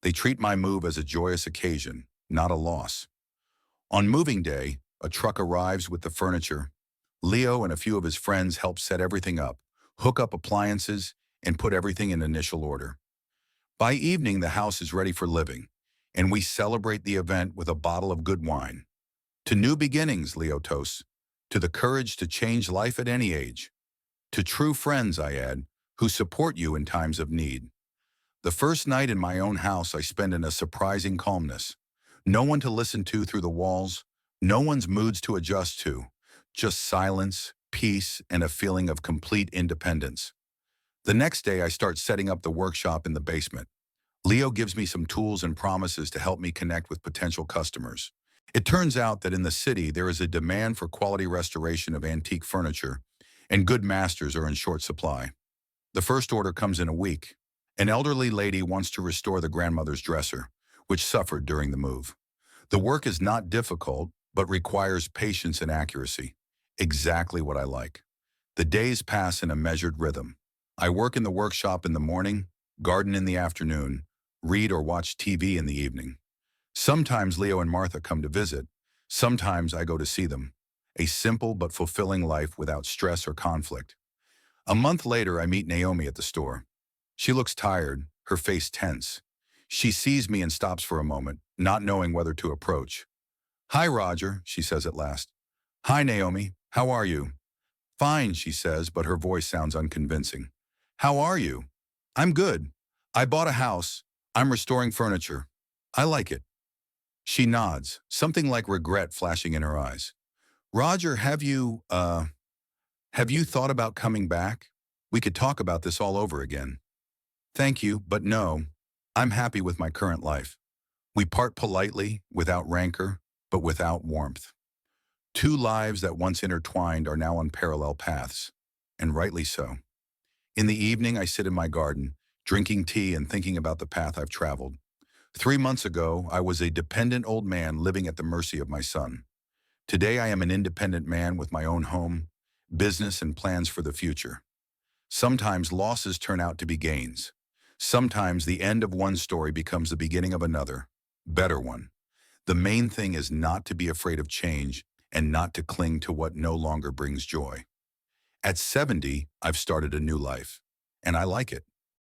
They treat my move as a joyous occasion, not a loss. On moving day, a truck arrives with the furniture. Leo and a few of his friends help set everything up, hook up appliances, and put everything in initial order. By evening, the house is ready for living, and we celebrate the event with a bottle of good wine. To new beginnings, Leo toasts. To the courage to change life at any age. To true friends, I add, who support you in times of need. The first night in my own house I spend in a surprising calmness. No one to listen to through the walls, no one's moods to adjust to, just silence, peace, and a feeling of complete independence. The next day I start setting up the workshop in the basement. Leo gives me some tools and promises to help me connect with potential customers. It turns out that in the city there is a demand for quality restoration of antique furniture, and good masters are in short supply. The first order comes in a week. An elderly lady wants to restore the grandmother's dresser, which suffered during the move. The work is not difficult, but requires patience and accuracy. Exactly what I like. The days pass in a measured rhythm. I work in the workshop in the morning, garden in the afternoon, read or watch TV in the evening. Sometimes Leo and Martha come to visit. Sometimes I go to see them. A simple but fulfilling life without stress or conflict. A month later, I meet Naomi at the store. She looks tired, her face tense. She sees me and stops for a moment, not knowing whether to approach. "Hi, Roger," she says at last. "Hi, Naomi. How are you?" "Fine," she says, but her voice sounds unconvincing. "How are you?" "I'm good. I bought a house. I'm restoring furniture. I like it." She nods, something like regret flashing in her eyes. "Roger, have you thought about coming back? We could talk about this all over again." "Thank you, but no. I'm happy with my current life." We part politely, without rancor, but without warmth. Two lives that once intertwined are now on parallel paths, and rightly so. In the evening, I sit in my garden, drinking tea and thinking about the path I've traveled. 3 months ago, I was a dependent old man living at the mercy of my son. Today, I am an independent man with my own home, business, and plans for the future. Sometimes losses turn out to be gains. Sometimes the end of one story becomes the beginning of another, better one. The main thing is not to be afraid of change and not to cling to what no longer brings joy. At 70, I've started a new life, and I like it.